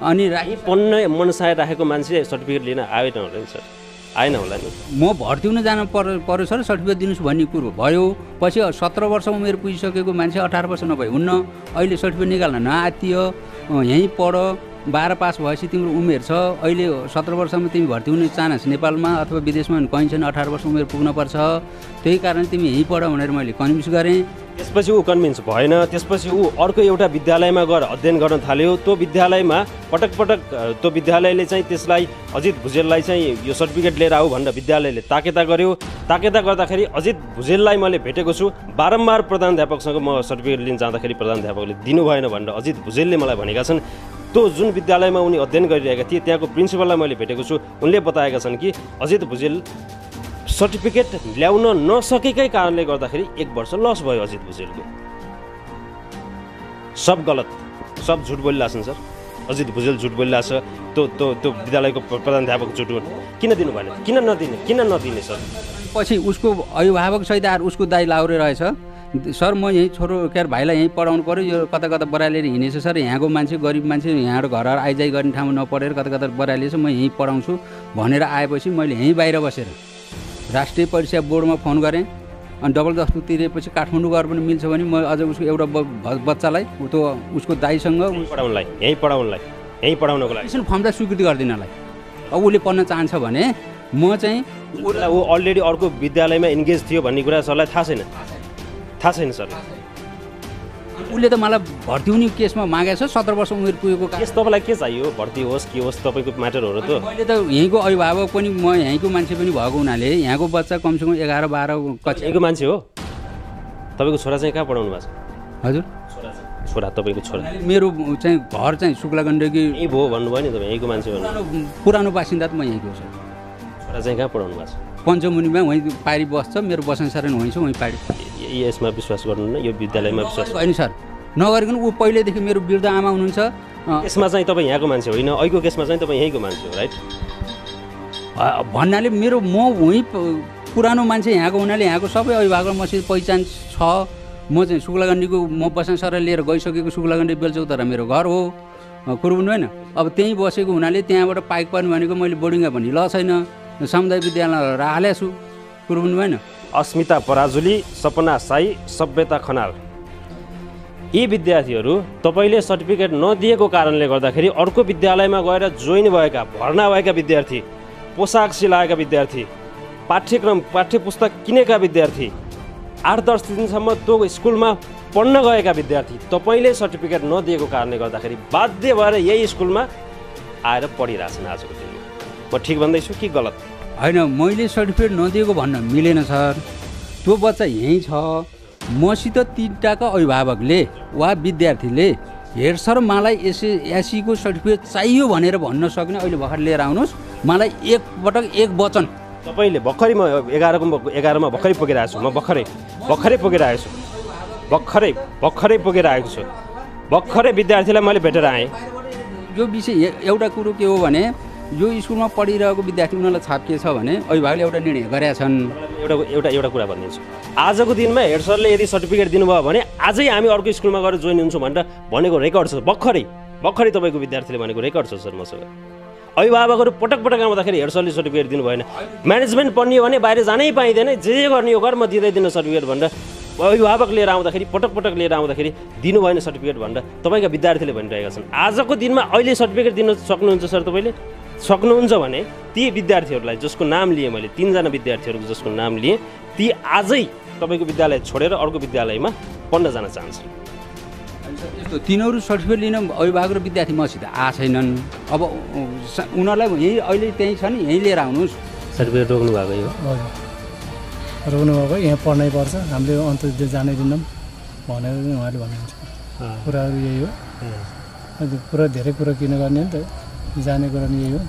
Speaker 2: अनि
Speaker 3: पढ्न मनसाय राखेको मान्छे सर्टिफिकेट लिन आएन होला नि सर, आएन होला नि।
Speaker 2: म भर्ती हुन जानु पर्यो सर, सर्टिफिकेट दिनुहोस् भन्ने कुरो भयो। पछि 17 वर्ष उमेर पुगिसकेको मान्छे 18 वर्ष नभए हुन्न, अहिले सर्टिफिकेट निकाल्न नआत्तियो। यहीँ पढ, 12 पास भएपछि तिम्रो उमेर छ, अहिले 17 वर्षमा तिमी भर्ती हुन चाहन्छस् नेपालमा अथवा विदेशमा कहीँ छैन, 18 वर्ष उमेर पुग्नुपर्छ। त्यही कारण तिमी यहीँ पढ भनेर मैले कन्भिन्स गरेँ।
Speaker 3: त्यसपछि ऊ कन्भिन्स भएन। त्यसपछि ऊ अर्को एउटा विद्यालयमा गएर अध्ययन गर्न थाल्यो। त्यो विद्यालयमा पटक त्यो विद्यालयले चाहिँ त्यसलाई अजित भुजेललाई चाहिँ यो सर्टिफिकेट लिएर आऊ भनेर विद्यालयले ताकेता गर्यो। ताकेता गर्दाखेरि अजित भुजेललाई मैले भेटेको छु। बारम्बार प्रधानाध्यापकसँग म सर्टिफिकेट लिन जाँदाखेरि प्रधानाध्यापकले दिनु भएन भनेर अजित भुजेलले मलाई भनेका छन्। त्यो जुन विद्यालयमा उनी अध्ययन गरिरहेका थिए त्यहाँको प्रिन्सिपललाई मैले भेटेको छु। उनले बताएका छन् कि अजित भुजेल सर्टिफिकेट ल्याउन नसकेकै कारणले गर्दाखेरि 1 वर्ष लस भयो अजित भुजेलको। सब गलत, सब झुट बोलिरहेछन् सर। अजित भुजेल झुट बोलिरहेछ। त्यो विद्यालयको प्रधानाध्यापक झुट किन दिनु भएन? किन नदिने सर?
Speaker 2: पछि उसको अभिभावक सहित आएर उसको दाइ लाउरे रहेछ। सर म यहीँ छोरो के अरे भाइलाई यहीँ पढाउनु पऱ्यो, यो कता कता बरालेर हिँडेछ सर, यहाँको मान्छे गरिब मान्छे यहाँबाट घर आइजाइ गर्ने ठाउँमा नपढेर कता कता बरालेछ, म यहीँ पढाउँछु भनेर आएपछि मैले यहीँ बाहिर बसेर राष्ट्रिय परीक्षा बोर्डमा फोन गरेँ। अनि डबल जस्तो तिरेपछि काठमाडौँ गएर पनि मिल्छ भने म अझ उसको एउटा बच्चालाई त्यो उसको दाइसँग
Speaker 3: यहीँ पढाउनको लागि
Speaker 2: फर्मलाई स्वीकृति गर्दिनलाई। अब उसले पढ्न चाहन्छ भने म चाहिँ
Speaker 3: ऊ अलरेडी अर्को विद्यालयमा इन्गेज थियो भन्ने कुरा सरलाई थाहा छैन सर।
Speaker 2: उसले त मलाई भर्ती हुने केसमा मागेको छ। 17 वर्ष उमेर पुगेको
Speaker 3: केस तपाईँलाई के चाहियो? भर्ती होस् के होस् तपाईँको म्याटर हो र। त
Speaker 2: मैले त यहीँको अभिभावक पनि, म यहीँको मान्छे पनि भएको हुनाले यहाँको बच्चा कमसेकम 11-12 कक्षा
Speaker 3: यहीँको मान्छे हो। तपाईँको छोरा चाहिँ कहाँ पढाउनु भएको छ?
Speaker 2: हजुर
Speaker 3: छोरा तपाईँको छोरा
Speaker 2: मेरो चाहिँ घर चाहिँ शुक्ला गण्डकी
Speaker 3: यहीँ भयो भन्नुभयो नि तपाईँ, यहीँको मान्छे हो।
Speaker 2: पुरानो बासिन्दा त म यहीँको छु।
Speaker 3: छोरा चाहिँ कहाँ पढाउनु भएको छ?
Speaker 2: पञ्चमुनिमा वहीँ पारी बस्छ, मेरो बसनसारण वहीँ छ, वहीँ पारी।
Speaker 3: यसमा विश्वास गर्नु न, यो विद्यालयमा विश्वास
Speaker 2: होइन सर, नगरिकन ऊ पहिल्यैदेखि मेरो वृद्ध आमा हुनुहुन्छ।
Speaker 3: यसमा चाहिँ तपाईँ यहाँको मान्छे होइन, अहिलेको केसमा चाहिँ तपाईँ यहीँको मान्छे हो राइट
Speaker 2: भन्नाले मेरो म वहीँ पुरानो मान्छे यहाँको हुनाले यहाँको सबै अभिभावक मसित पहिचान छ। म चाहिँ शुक्लागण्डीको म बसनसर लिएर गइसकेको शुक्लागण्डी बेलचौतारा मेरो घर हो, कुरो पनि होइन। अब त्यहीँ बसेको हुनाले त्यहाँबाट पाइक पर्ने भनेको मैले बोर्डिङमा भन्ने ल छैन, सामुदायिक विद्यालय हालेको छु, कुरो पनि होइन।
Speaker 3: अस्मिता पराजुली, सपना साई, सभ्यता खनाल, यी विद्यार्थीहरू तपाईँले सर्टिफिकेट नदिएको कारणले गर्दाखेरि अर्को विद्यालयमा गएर जोइन भएका, भर्ना भएका विद्यार्थी, पोसाक सिलाएका विद्यार्थी, पाठ्यपुस्तक किनेका विद्यार्थी, 8-10 दिनसम्म त्यो स्कुलमा पढ्न गएका विद्यार्थी, तपाईँले सर्टिफिकेट नदिएको कारणले गर्दाखेरि बाध्य भएर यही स्कुलमा आएर पढिरहेछन् आजको दिनमा। म ठिक भन्दैछु कि गलत?
Speaker 2: होइन, मैले सर्टिफिकेट नदिएको भन्न मिलेन सर। त्यो बच्चा यहीँ छ, मसित 3टाका अभिभावकले वा विद्यार्थीले हेर सर मलाई एससीको सर्टिफिकेट चाहियो भनेर भन्न सक्ने अहिले भर्खर लिएर आउनुहोस्, मलाई एकपटक एक वचन।
Speaker 3: तपाईँले भर्खरै म 11मा भर्खरै पुगिरहेको छु, म भर्खरै पुगिरहेको छु, भर्खरै पुगिरहेको छु, भर्खरै विद्यार्थीलाई मैले भेटेर आएँ।
Speaker 2: यो विषय एउटा कुरो के हो भने यो स्कुलमा पढिरहेको विद्यार्थी उनीहरूलाई छाप के छ भने अभिभावकले एउटा निर्णय गरेका छन्।
Speaker 3: एउटा कुरा भनिदिन्छु, आजको दिनमा हेड सरले यदि सर्टिफिकेट दिनुभयो भने आजै हामी अर्को स्कुलमा गएर जोइन हुन्छौँ भनेर भनेको रेकर्ड छ। भर्खरै तपाईँको विद्यार्थीले भनेको रेकर्ड छ सर मसँग। अभिभावकहरू पटक आउँदाखेरि हेड सरले सर्टिफिकेट दिनु भएन, म्यानेजमेन्ट पढ्ने हो भने बाहिर जानै पाइँदैन, जे गर्ने हो गर म दिँदैन सर्टिफिकेट भनेर अभिभावक लिएर आउँदाखेरि पटक लिएर आउँदाखेरि दिनु भएन सर्टिफिकेट भनेर तपाईँका विद्यार्थीले भनिरहेका छन्। आजको दिनमा अहिले सर्टिफिकेट दिन सक्नुहुन्छ सर? तपाईँले सक्नुहुन्छ भने ती विद्यार्थीहरूलाई जसको नाम लिएँ मैले 3 जना विद्यार्थीहरूको जसको नाम लिएँ ती आजै तपाईँको विद्यालय छोडेर अर्को विद्यालयमा पढ्न जान चाहन्छन्।
Speaker 2: यस्तो तिनीहरू सर्टिफिकेट लिन अभिभावक र विद्यार्थी मसित आएको छैनन्। अब उनीहरूलाई यहीँ अहिले त्यहीँ छ नि, यहीँ लिएर आउनुहोस्।
Speaker 3: सर्टिफिकेट रोक्नु भएको यो
Speaker 11: रोक्नु भएको यहाँ पढ्नै पर्छ, हामीले अन्तर्देश जानै दिन्नौँ भनेर उहाँले भन्नुहुन्छ। कुराहरू यही हो, पुरा धेरै कुरा किन गर्ने नि त, जाने कुरा नि यही हो।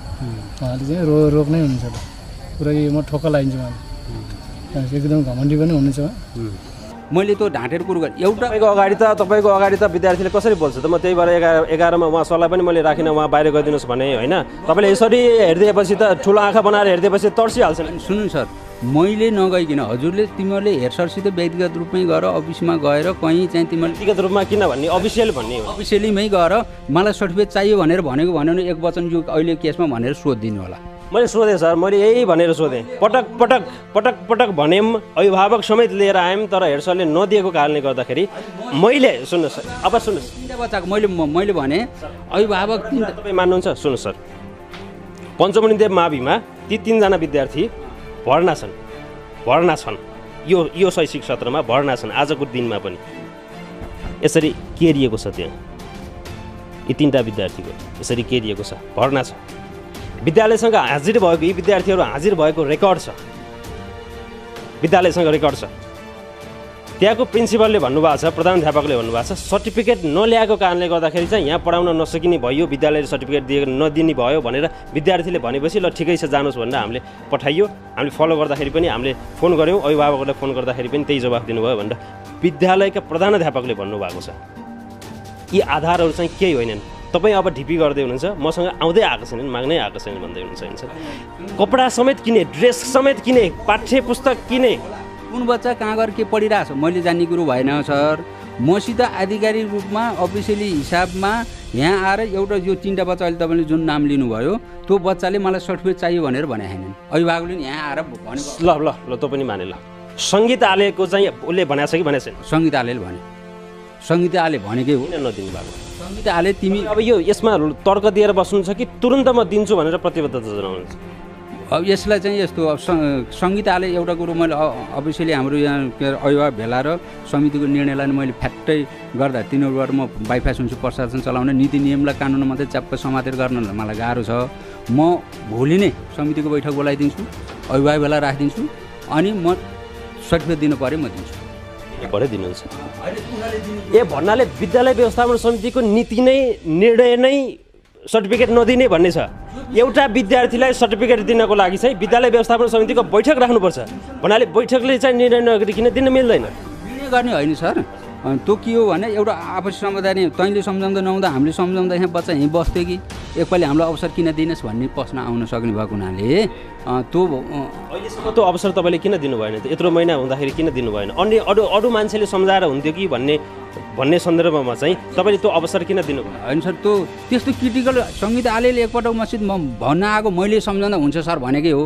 Speaker 11: उहाँले चाहिँ रोक्नै हुनुहुन्छ त, पुरा यही म ठोक्क लगाइन्छ उहाँले, एकदम घमण्डी पनि हुनुहुन्छ।
Speaker 2: मैले त्यो ढाँटेर कुरो गरेँ एउटा
Speaker 3: तपाईँको अगाडि त विद्यार्थीले कसरी बोल्छ त? म त्यही भएर 11मा उहाँ सरलाई पनि मैले राखिनँ, उहाँ बाहिर गरिदिनुहोस् भने होइन। तपाईँले यसरी हेरिदिएपछि त ठुलो आँखा बनाएर हेरिदिएपछि तर्सिहाल्छन्।
Speaker 2: सुन्नु सर, मैले नगइकन हजुरले तिमीहरूले हेडसरसित व्यक्तिगत रूपमै गएर अफिसमा गएर कहीँ चाहिँ तिमीहरूले
Speaker 3: व्यक्तिगत रूपमा किन भन्ने अफिसियल भन्ने हो,
Speaker 2: अफिसियलीमै गएर मलाई सर्टिफिकेट चाहियो भनेर भनेको भन्यो भने एक वचन यो अहिले केसमा भनेर सोधिदिनु होला।
Speaker 3: मैले सोधेँ सर, मैले यही भनेर सोधेँ, पटक पटक पटक पटक भन्यौँ, अभिभावक समेत लिएर आयौँ, तर हेड सरले नदिएको कारणले गर्दाखेरि मैले सुन्नुहोस् सर, अब सुन्नुहोस्,
Speaker 2: 3टा बच्चाको मैले भने अभिभावक
Speaker 3: तपाईँ मान्नुहुन्छ? सुन्नुहोस् सर, पञ्चमुनिदेव माविमा ती 3 जना विद्यार्थी भर्ना छन् यो शैक्षिक सत्रमा भर्ना छन्। आजको दिनमा पनि यसरी केरिएको छ, त्यहाँ यी 3टा विद्यार्थीको यसरी केरिएको छ, भर्ना छ। विद्यालयसँग हाजिर भएको, यी विद्यार्थीहरू हाजिर भएको रेकर्ड छ, विद्यालयसँग रेकर्ड छ। त्यहाँको प्रिन्सिपलले भन्नुभएको छ, प्रधानाध्यापकले भन्नुभएको छ, सर्टिफिकेट नल्याएको कारणले गर्दाखेरि चाहिँ यहाँ पढाउन नसकिने भयो, विद्यालयले सर्टिफिकेट नदिने भयो भनेर विद्यार्थीले भनेपछि ल ठिकै छ जानुहोस् भनेर हामीले पठाइयो। हामीले फलो गर्दाखेरि पनि हामीले फोन गऱ्यौँ, अभिभावकहरूलाई फोन गर्दाखेरि पनि त्यही जवाफ दिनुभयो भनेर विद्यालयका प्रधानाध्यापकले भन्नुभएको छ। यी आधारहरू चाहिँ केही होइनन्। तपाईँ अब ढिपी गर्दै हुनुहुन्छ, मसँग आउँदै आएको छैन, माग्नै आएको छैन भन्दै हुनुहुन्छ। कपडा समेत किने, ड्रेस समेत किने, पाठ्य पुस्तक किने,
Speaker 2: कुन बच्चा कहाँ गएर के पढिरहेछ मैले जान्ने कुरो भएन सर। मसित आधिकारिक रूपमा अफिसियली हिसाबमा यहाँ आएर एउटा यो 3टा बच्चा अहिले तपाईँले जुन नाम लिनुभयो त्यो बच्चाले मलाई सर्टिफिकेट चाहियो भनेर भने छैनन्। अभिभावकले यहाँ आएर भने
Speaker 3: ल तँ पनि माने ल। सङ्गीत आलेको चाहिँ उसले भनेको छ कि भनेको छैन?
Speaker 2: सङ्गीत आलेले भने, सङ्गीत आले भनेकै हो,
Speaker 3: नदिनु भएको।
Speaker 2: सङ्गीत आले तिमी
Speaker 3: अब यो यसमा तर्क दिएर बस्नुहुन्छ कि तुरन्त म दिन्छु भनेर प्रतिबद्धता जनाउनुहुन्छ?
Speaker 2: अब यसलाई चाहिँ यस्तो सङ्गीत आले एउटा कुरो मैले अफिसियली हाम्रो यहाँ के अरे अभिभावक भेला र समितिको निर्णयलाई मैले फ्याक्टै गर्दा तिनीहरूबाट म बाइपास हुन्छु, प्रशासन चलाउने नीति नियमलाई कानुन मात्रै च्याप्प समातेर गर्न मलाई गाह्रो छ। म भोलि नै समितिको बैठक बोलाइदिन्छु, अभिभावक भेला राखिदिन्छु, अनि म सर्टिफिकेट दिनु पऱ्यो म दिन्छु।
Speaker 3: पढे दिनुहुन्छ भन्नाले विद्यालय व्यवस्थापन समितिको नीति नै निर्णय नै सर्टिफिकेट नदिने भन्ने छ। एउटा विद्यार्थीलाई सर्टिफिकेट दिनको लागि चाहिँ विद्यालय व्यवस्थापन समितिको बैठक राख्नुपर्छ भन्नाले बैठकले चाहिँ निर्णय नगरिकन दिन मिल्दैन।
Speaker 2: निर्णय गर्ने होइन सर, त्यो के हो भने एउटा आपसी समाधान, तैँले सम्झाउँदा नहुँदा हामीले सम्झाउँदा यहाँ बच्चा यहीँ बस्थ्यो कि एकपालि हामीलाई अवसर किन दिनुहोस् भन्ने प्रश्न आउन सक्ने भएको हुनाले त्यो
Speaker 3: अहिलेसम्म त्यो अवसर तपाईँले किन दिनु भएन त? यत्रो महिना हुँदाखेरि किन दिनु भएन? अन्य अरू मान्छेले सम्झाएर हुन्थ्यो कि भन्ने सन्दर्भमा चाहिँ तपाईँले त्यो अवसर किन दिनु भयो?
Speaker 2: होइन सर, त्यो त्यस्तो क्रिटिकल सङ्गीत आलेले एकपटक मसित म भन्न आएको मैले सम्झाउँदा हुन्छ सर भनेकै हो।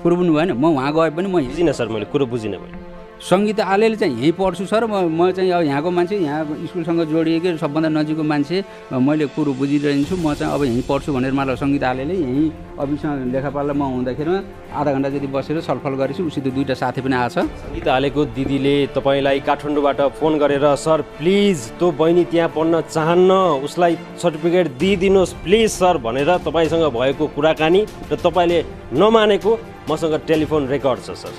Speaker 2: कुरो बुझ्नु भएन? म उहाँ गए पनि म
Speaker 3: बुझिनँ सर, मैले कुरो बुझिनँ मैले।
Speaker 2: सङ्गीत आलेले चाहिँ यहीँ पढ्छु सर, म चाहिँ अब यहाँको मान्छे, यहाँ स्कुलसँग जोडिएकै सबभन्दा नजिकको मान्छे, मैले कुरो बुझिरहन्छु, म चाहिँ अब यहीँ पढ्छु भनेर मलाई सङ्गीत आलेले यहीँ अफिसमा लेखापालमा म हुँदाखेरिमा आधा घन्टा जति बसेर छलफल गरेछु। उसित 2टा साथी पनि आएको छ।
Speaker 3: सङ्गीत आलेको दिदीले तपाईँलाई काठमाडौँबाट फोन गरेर सर प्लिज त्यो बहिनी त्यहाँ पढ्न चाहन्न, उसलाई सर्टिफिकेट दिइदिनुहोस् प्लिज सर भनेर तपाईँसँग भएको कुराकानी र तपाईँले नमानेको मसँग टेलिफोन रेकर्ड छ सर,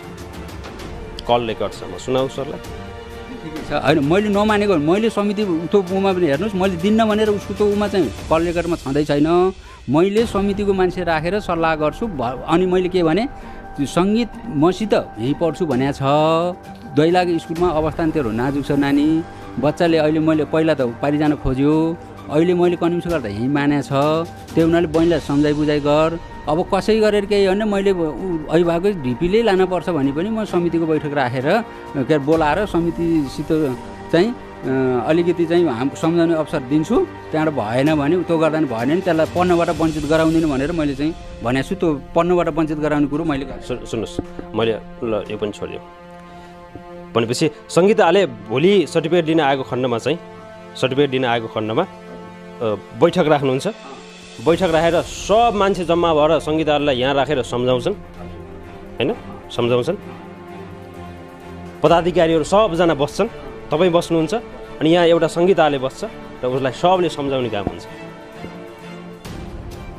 Speaker 3: कल रेकर्ड छ, म सुनाऊ सरलाई?
Speaker 2: होइन मैले नमानेको, मैले समिति त्यो उमा पनि हेर्नुहोस्, मैले दिन्न भनेर उसको त्यो उमा चाहिँ कल रेकर्डमा छँदै छैन। मैले समितिको मान्छे राखेर सल्लाह गर्छु, अनि मैले के भने सङ्गीत मसित यहीँ पढ्छु भनेको छ। दैलाग स्कुलमा अवस्था तेरो नाजुक छ नानी, बच्चाले अहिले मैले पहिला त पारि जान खोज्यो, अहिले मैले कन्भिन्स गर्दा यहीँ माने छ, त्यो हुनाले बहिनीलाई सम्झाइ बुझाइ गर। अब कसै गरेर केही होइन, मैले अभिभावकै ढिपीले लानुपर्छ भने पनि म समितिको बैठक राखेर के बोलाएर समितिसित चाहिँ अलिकति चाहिँ सम्झाउने अवसर दिन्छु। त्यहाँबाट भएन भने त्यो गर्दा नि भएन नि त्यसलाई पढ्नबाट वञ्चित गराउँदिनँ भनेर मैले चाहिँ भनेको छु। त्यो पढ्नबाट वञ्चित गराउने कुरो मैले
Speaker 3: सुन्नुहोस्, मैले ल यो पनि छोडियो भनेपछि सङ्गीत आले भोलि सर्टिफिकेट दिन आएको खण्डमा चाहिँ बैठक राख्नुहुन्छ, बैठक राखेर सब मान्छे जम्मा भएर सङ्गीतहरूलाई यहाँ राखेर सम्झाउँछन् हैन, सम्झाउँछन्। पदाधिकारीहरू सबजना बस्छन्, तपाईँ बस्नुहुन्छ, अनि यहाँ एउटा सङ्गीतले बस्छ र उसलाई सबले सम्झाउने काम हुन्छ।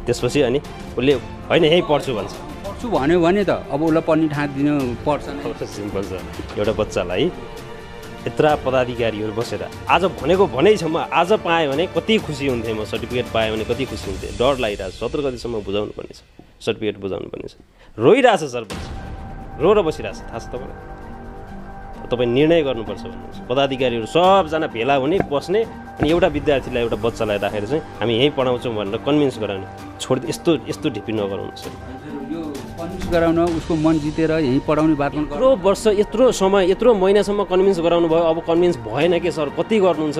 Speaker 3: त्यसपछि अनि उसले होइन यहीँ पढ्छु भन्छ।
Speaker 2: पढ्छु भन्यो भने त अब उसलाई पढ्ने ठाउँ दिनु पर्छ।
Speaker 3: सिम्पल छ। एउटा बच्चालाई यत्रा पदाधिकारीहरू बसेर आज भनेको भनै छ, म आज पाएँ भने कति खुसी हुन्थेँ, म सर्टिफिकेट पाएँ भने कति खुसी हुन्थेँ। डर लागिरहेको छ, 17 गतिसम्म बुझाउनु पर्ने छ, सर्टिफिकेट बुझाउनु पर्ने छ। रोइरहेछ सर, बच्चा रोएर बसिरहेछ, थाहा छ तपाईँलाई। तपाईँ निर्णय गर्नुपर्छ भन्नुहुन्छ। पदाधिकारीहरू सबजना भेला हुने, बस्ने, अनि एउटा विद्यार्थीलाई एउटा बच्चालाई राखेर चाहिँ हामी यहीँ पढाउँछौँ भनेर कन्भिन्स गराउने। छोड यस्तो ढिप्पी नगराउनु सर।
Speaker 2: यो कन्भिन्स गराउन, उसको मन जितेर यहीँ पढाउने बात
Speaker 3: यत्रो वर्ष, यत्रो समय, यत्रो महिनासम्म कन्भिन्स गराउनु भयो, अब कन्भिन्स भएन के सर? कति गर्नुहुन्छ?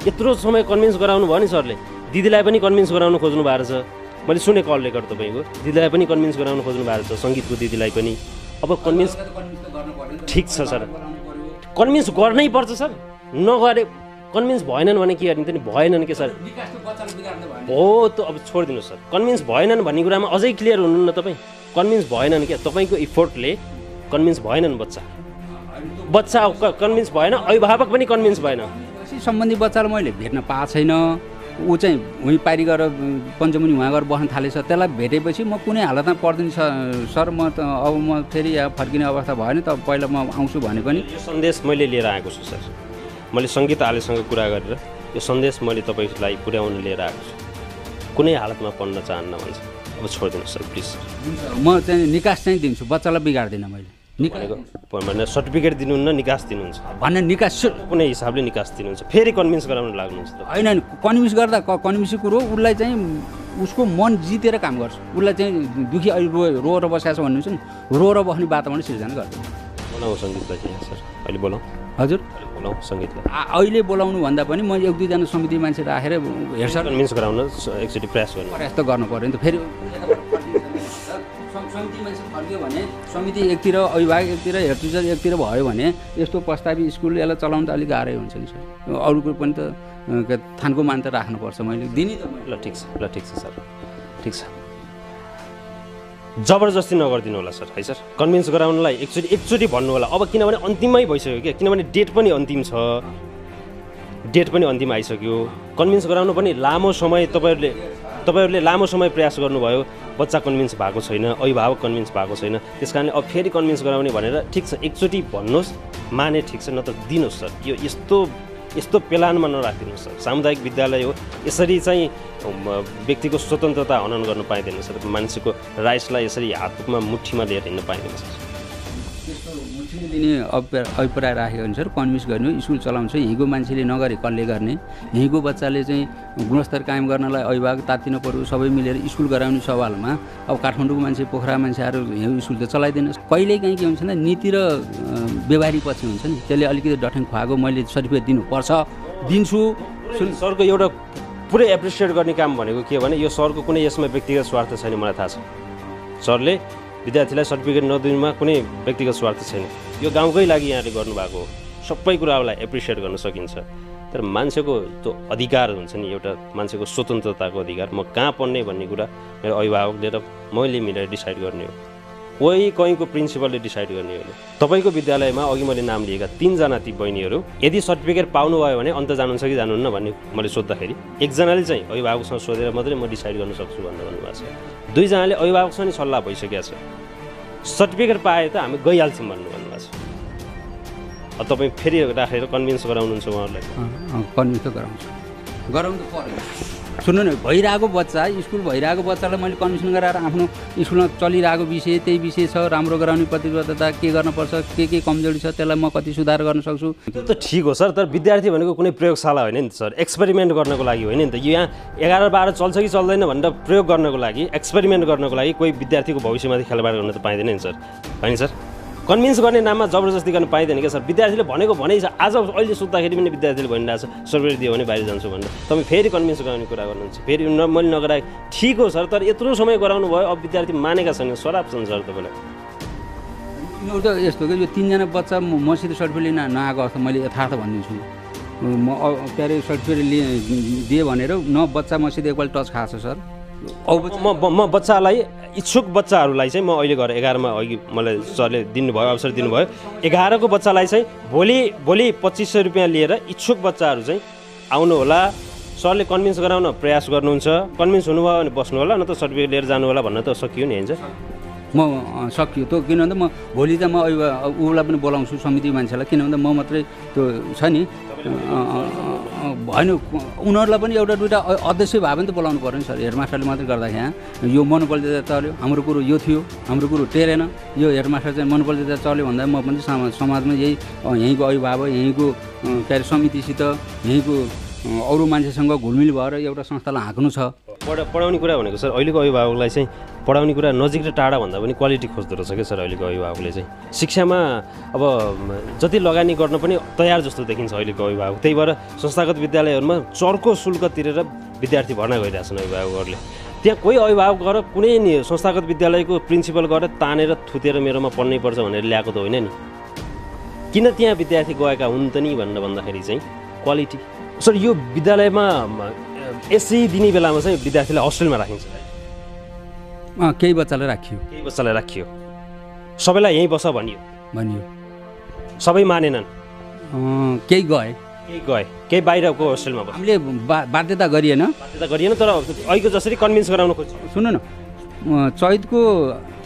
Speaker 3: यत्रो समय कन्भिन्स गराउनु भयो नि सरले। दिदीलाई पनि कन्भिन्स गराउनु खोज्नु भएको छ, मैले सुने कल रेकर्ड तपाईँको। दिदीलाई पनि कन्भिन्स गराउनु खोज्नु भएको छ, सङ्गीतको दिदीलाई पनि। अब कन्भिन्स ठिक छ सर, कन्भिन्स गर्नै पर्छ सर। नगरे कन्भिन्स भएनन् भने के गर्ने त नि? भएनन् के सर? हो त अब छोडिदिनुहोस् सर। कन्भिन्स भएनन् भन्ने कुरामा अझै क्लियर हुनु न तपाईँ। कन्भिन्स भएनन् क्या, तपाईँको इफोर्टले कन्भिन्स भएनन् बच्चा कन्भिन्स भएन, अभिभावक पनि कन्भिन्स भएन।
Speaker 2: सम्बन्धी बच्चालाई मैले भेट्न पाएको छैन। ऊ चाहिँ उहीँ पारी गएर पञ्चमुनि उहाँ गएर बस्न थालेछ। त्यसलाई भेटेपछि म कुनै हालतमा पर्दिनँ सर, म त अब म फेरि यहाँ फर्किने अवस्था भएन त पहिला म आउँछु भने पनि।
Speaker 3: यो सन्देश मैले लिएर आएको छु सर। मैले सङ्गीत आलेसँग कुरा गरेर यो सन्देश मैले तपाईँलाई पुर्याउन लिएर आएको छु। कुनै हालतमा पढ्न चाहन्न भन्छ, अब छोडिदिनुहोस् सर प्लिज।
Speaker 2: म चाहिँ निकास चाहिँ दिन्छु, बच्चालाई बिगार्दिनँ मैले।
Speaker 3: भनेर सर्टिफिकेट दिनुहुन्न, निकास दिनुहुन्छ
Speaker 2: भने निकास
Speaker 3: कुनै हिसाबले निकास दिनुहुन्छ, फेरि कन्भिन्स गराउन लाग्नुहुन्छ।
Speaker 2: होइन, कन्भिन्स गर्दा कन्भिन्सै कुरो उसलाई चाहिँ उसको मन जितेर काम गर्छु। उसलाई चाहिँ दुखी अहिले रोएर बसेको छ भन्नुहुन्छ नि, रोएर बस्ने वातावरण सिर्जना गर्छ।
Speaker 3: बोलाउँ सङ्गीतलाई चाहिँ सर, अहिले बोलाउँ।
Speaker 2: हजुर
Speaker 3: बोलाउँ सङ्गीतलाई।
Speaker 2: अहिले बोलाउनु भन्दा पनि म 1-2 जना समिति मान्छे राखेर हेर्छ,
Speaker 3: कन्भिन्स गराउन एकचोटि प्रयास
Speaker 2: गर्नु पऱ्यो नि त। फेरि समिति मान्छे फर्क्यो भने समिति एकतिर, अभिभावक एकतिर, हेड टिचर एकतिर भयो भने यस्तो प्रस्तावित स्कुल यसलाई चलाउनु त अलिक गाह्रै हुन्छ नि सर। अरूको पनि त थानको मान त राख्नुपर्छ। मैले दिने त
Speaker 3: ल ठिक छ, ल ठिक छ सर, ठिक छ। जबरजस्ती नगरिदिनु होला सर, है सर। कन्भिन्स गराउनलाई एकचोटि भन्नु होला। अब किनभने अन्तिममै भइसक्यो क्या, किनभने डेट पनि अन्तिम छ, डेट पनि अन्तिम आइसक्यो। कन्भिन्स गराउनु पनि लामो समय तपाईँहरूले लामो समय प्रयास गर्नुभयो, बच्चा कन्भिन्स भएको छैन, अभिभावक कन्भिन्स भएको छैन। त्यस कारणले अब फेरि कन्भिन्स गराउने भनेर ठिक छ एकचोटि भन्नुहोस्, माने ठिक छ, नत्र दिनुहोस् सर। यो यस्तो पेलानमा नराखिदिनुहोस् सर। सामुदायिक विद्यालय हो, यसरी चाहिँ व्यक्तिको स्वतन्त्रता हनन गर्न पाइँदैन सर। मान्छेको राइट्सलाई यसरी हातमा मुठीमा लिएर हिँड्न पाइँदैन सर।
Speaker 2: त्यस्तो मुठीले दिने अभिप्राय राखेको हुन्छ सर। कन्भिन्स गर्ने, स्कुल चलाउँछ, यहीँको मान्छेले नगरे कसले गर्ने? यहीँको बच्चाले चाहिँ गुणस्तर कायम गर्नलाई अभिभावक तातिन पर्यो, सबै मिलेर स्कुल गराउने सवालमा अब काठमाडौँको मान्छे, पोखरा मान्छेहरू यहीँ स्कुल त चलाइदिनु। कहिलेकाहीँ के हुन्छ भने नीति र व्यवहारी पछि हुन्छ नि, त्यसले अलिकति डटेङ खुवाएको मैले सर्टिफिकेट दिनुपर्छ, दिन्छु।
Speaker 3: सरको एउटा पुरै एप्रिसिएट गर्ने काम भनेको के हो भने यो सरको कुनै यसमा व्यक्तिगत स्वार्थ छैन, मलाई थाहा छ। सरले विद्यार्थीलाई सर्टिफिकेट नदिनुमा कुनै व्यक्तिगत स्वार्थ छैन। यो गाउँकै लागि यहाँले गर्नुभएको हो। सबै कुरालाई एप्रिसिएट गर्न सकिन्छ, तर मान्छेको त्यो अधिकार हुन्छ नि, एउटा मान्छेको स्वतन्त्रताको अधिकार। म कहाँ पढ्ने भन्ने कुरा मेरो अभिभावकले र मैले मिलेर डिसाइड गर्ने हो, कहीँको प्रिन्सिपलले डिसाइड गर्ने हो। तपाईँको विद्यालयमा अघि मैले नाम लिएका 3 जना ती बहिनीहरू यदि सर्टिफिकेट पाउनुभयो भने अन्त जानुहुन्छ कि जानुहुन्न भन्ने मैले सोद्धाखेरि एकजनाले चाहिँ अभिभावकसँग सोधेर मात्रै म डिसाइड गर्न सक्छु भनेर भन्नुभएको छ। 2 जनाले अभिभावकसँग नि सल्लाह भइसकेको छ, सर्टिफिकेट पाए त हामी गइहाल्छौँ भन्नुभएको छ। अब तपाईँ फेरि राखेर कन्भिन्स गराउनुहुन्छ उहाँहरूलाई?
Speaker 2: कन्भिन्स त गराउँछु पर्यो। सुन्नु न, भइरहेको बच्चा, स्कुल भइरहेको बच्चालाई मैले कन्भिन्स गराएर आफ्नो स्कुलमा चलिरहेको विषय त्यही विषय छ, राम्रो गराउने प्रतिबद्धता के गर्नुपर्छ, के कमजोरी छ, त्यसलाई म कति सुधार गर्न सक्छु।
Speaker 3: त्यो त ठिक हो सर, तर विद्यार्थी भनेको कुनै प्रयोगशाला होइन नि त सर। एक्सपेरिमेन्ट गर्नको लागि होइन नि त। यहाँ 11-12 चल्छ कि चल्दैन भनेर प्रयोग गर्नको लागि, एक्सपेरिमेन्ट गर्नको लागि कोही विद्यार्थीको भविष्यमाथि खेलबाड गर्न त पाइँदैन नि सर, होइन सर। कन्भिन्स गर्ने नाममा जबरजस्ती गर्न पाइँदैन क्या सर। विद्यार्थीले भनेको भनै छ। आज अहिले सुत्दाखेरि पनि विद्यार्थीले भनिरहेको छ सर्टिफिकेट दियो भने बाहिर जान्छु भनेर। तपाईँ फेरि कन्भिन्स गराउने कुरा गर्नुहुन्छ, फेरि मैले नगराए ठिक हो सर, तर यत्रो समय गराउनु भयो, अब विद्यार्थी मानेका छैन, सराप छन् सर तपाईँलाई।
Speaker 2: यो त यस्तो कि यो 3 जना बच्चा मसित सर्टिफिकेट नआएको अवस्था मैले यथार्थ भनिदिन्छु। म के अरे सर्टिफिकेट दिएँ भनेर न बच्चा मसित एकपल्ट टच खाएको छ सर,
Speaker 3: म बच्चालाई इच्छुक बच्चाहरूलाई चाहिँ म अहिले गएर 11 मा अघि मलाई सरले दिनुभयो अवसर दिनुभयो 11 को बच्चालाई चाहिँ भोलि 2500 रुपियाँ लिएर इच्छुक बच्चाहरू चाहिँ आउनु होला सरले कन्भिन्स गराउन प्रयास गर्नुहुन्छ कन्भिन्स हुनुभयो भने बस्नु होला न त सर्टिफिकेट लिएर जानु होला भन्न त सकियो नि हैन
Speaker 2: म सकियो त किन भन्दा म भोलि त म उसलाई पनि बोलाउँछु समिति मान्छेलाई किन भन्दा म मात्रै त्यो छ नि भएन उनीहरूलाई पनि एउटा दुईवटा अध्यक्ष भए पनि त बोलाउनु पऱ्यो नि सर हेडमास्टरले मात्रै गर्दाखेरि यहाँ यो मनोबलले चल्यो हाम्रो कुरो यो थियो हाम्रो कुरो टेरेन यो हेडमास्टर चाहिँ मनोबलले चल्यो भन्दा म पनि समाजमा यहीँको अभिभावक यहीँको के अरे समितिसित यहीँको अरू मान्छेसँग घुलमिल भएर एउटा संस्थालाई हाँक्नु छ
Speaker 3: पढाउने कुरा भनेको सर अहिलेको अभिभावकलाई चाहिँ पढाउने कुरा नजिक र टाढा भन्दा पनि क्वालिटी खोज्दो रहेछ क्या सर अहिलेको अभिभावकले चाहिँ शिक्षामा अब जति लगानी गर्न पनि तयार जस्तो देखिन्छ अहिलेको अभिभावक त्यही भएर संस्थागत विद्यालयहरूमा चर्को शुल्क तिरेर विद्यार्थी भर्ना गरिरहेछन् अभिभावकहरूले त्यहाँ कोही अभिभावक गएर कुनै नि संस्थागत विद्यालयको प्रिन्सिपल गएर तानेर थुतेर मेरोमा पढ्नै पर्छ भनेर ल्याएको त होइन नि किन त्यहाँ विद्यार्थी गएका हुन् त नि भनेर भन्दाखेरि चाहिँ क्वालिटी सर यो विद्यालयमा एससी दिने बेलामा चाहिँ विद्यार्थीलाई होस्टेलमा राखिन्छ
Speaker 2: केही बच्चालाई राखियो सबैलाई यहीँ बस भनियो सबै मानेनन् केही गए
Speaker 3: केही बाहिरको होस्टेलमा बस
Speaker 2: हामीले बाध्यता गरिएन
Speaker 3: तर अहिलेको जसरी कन्भिन्स गराउन खोज्छ
Speaker 2: सुन न चैतको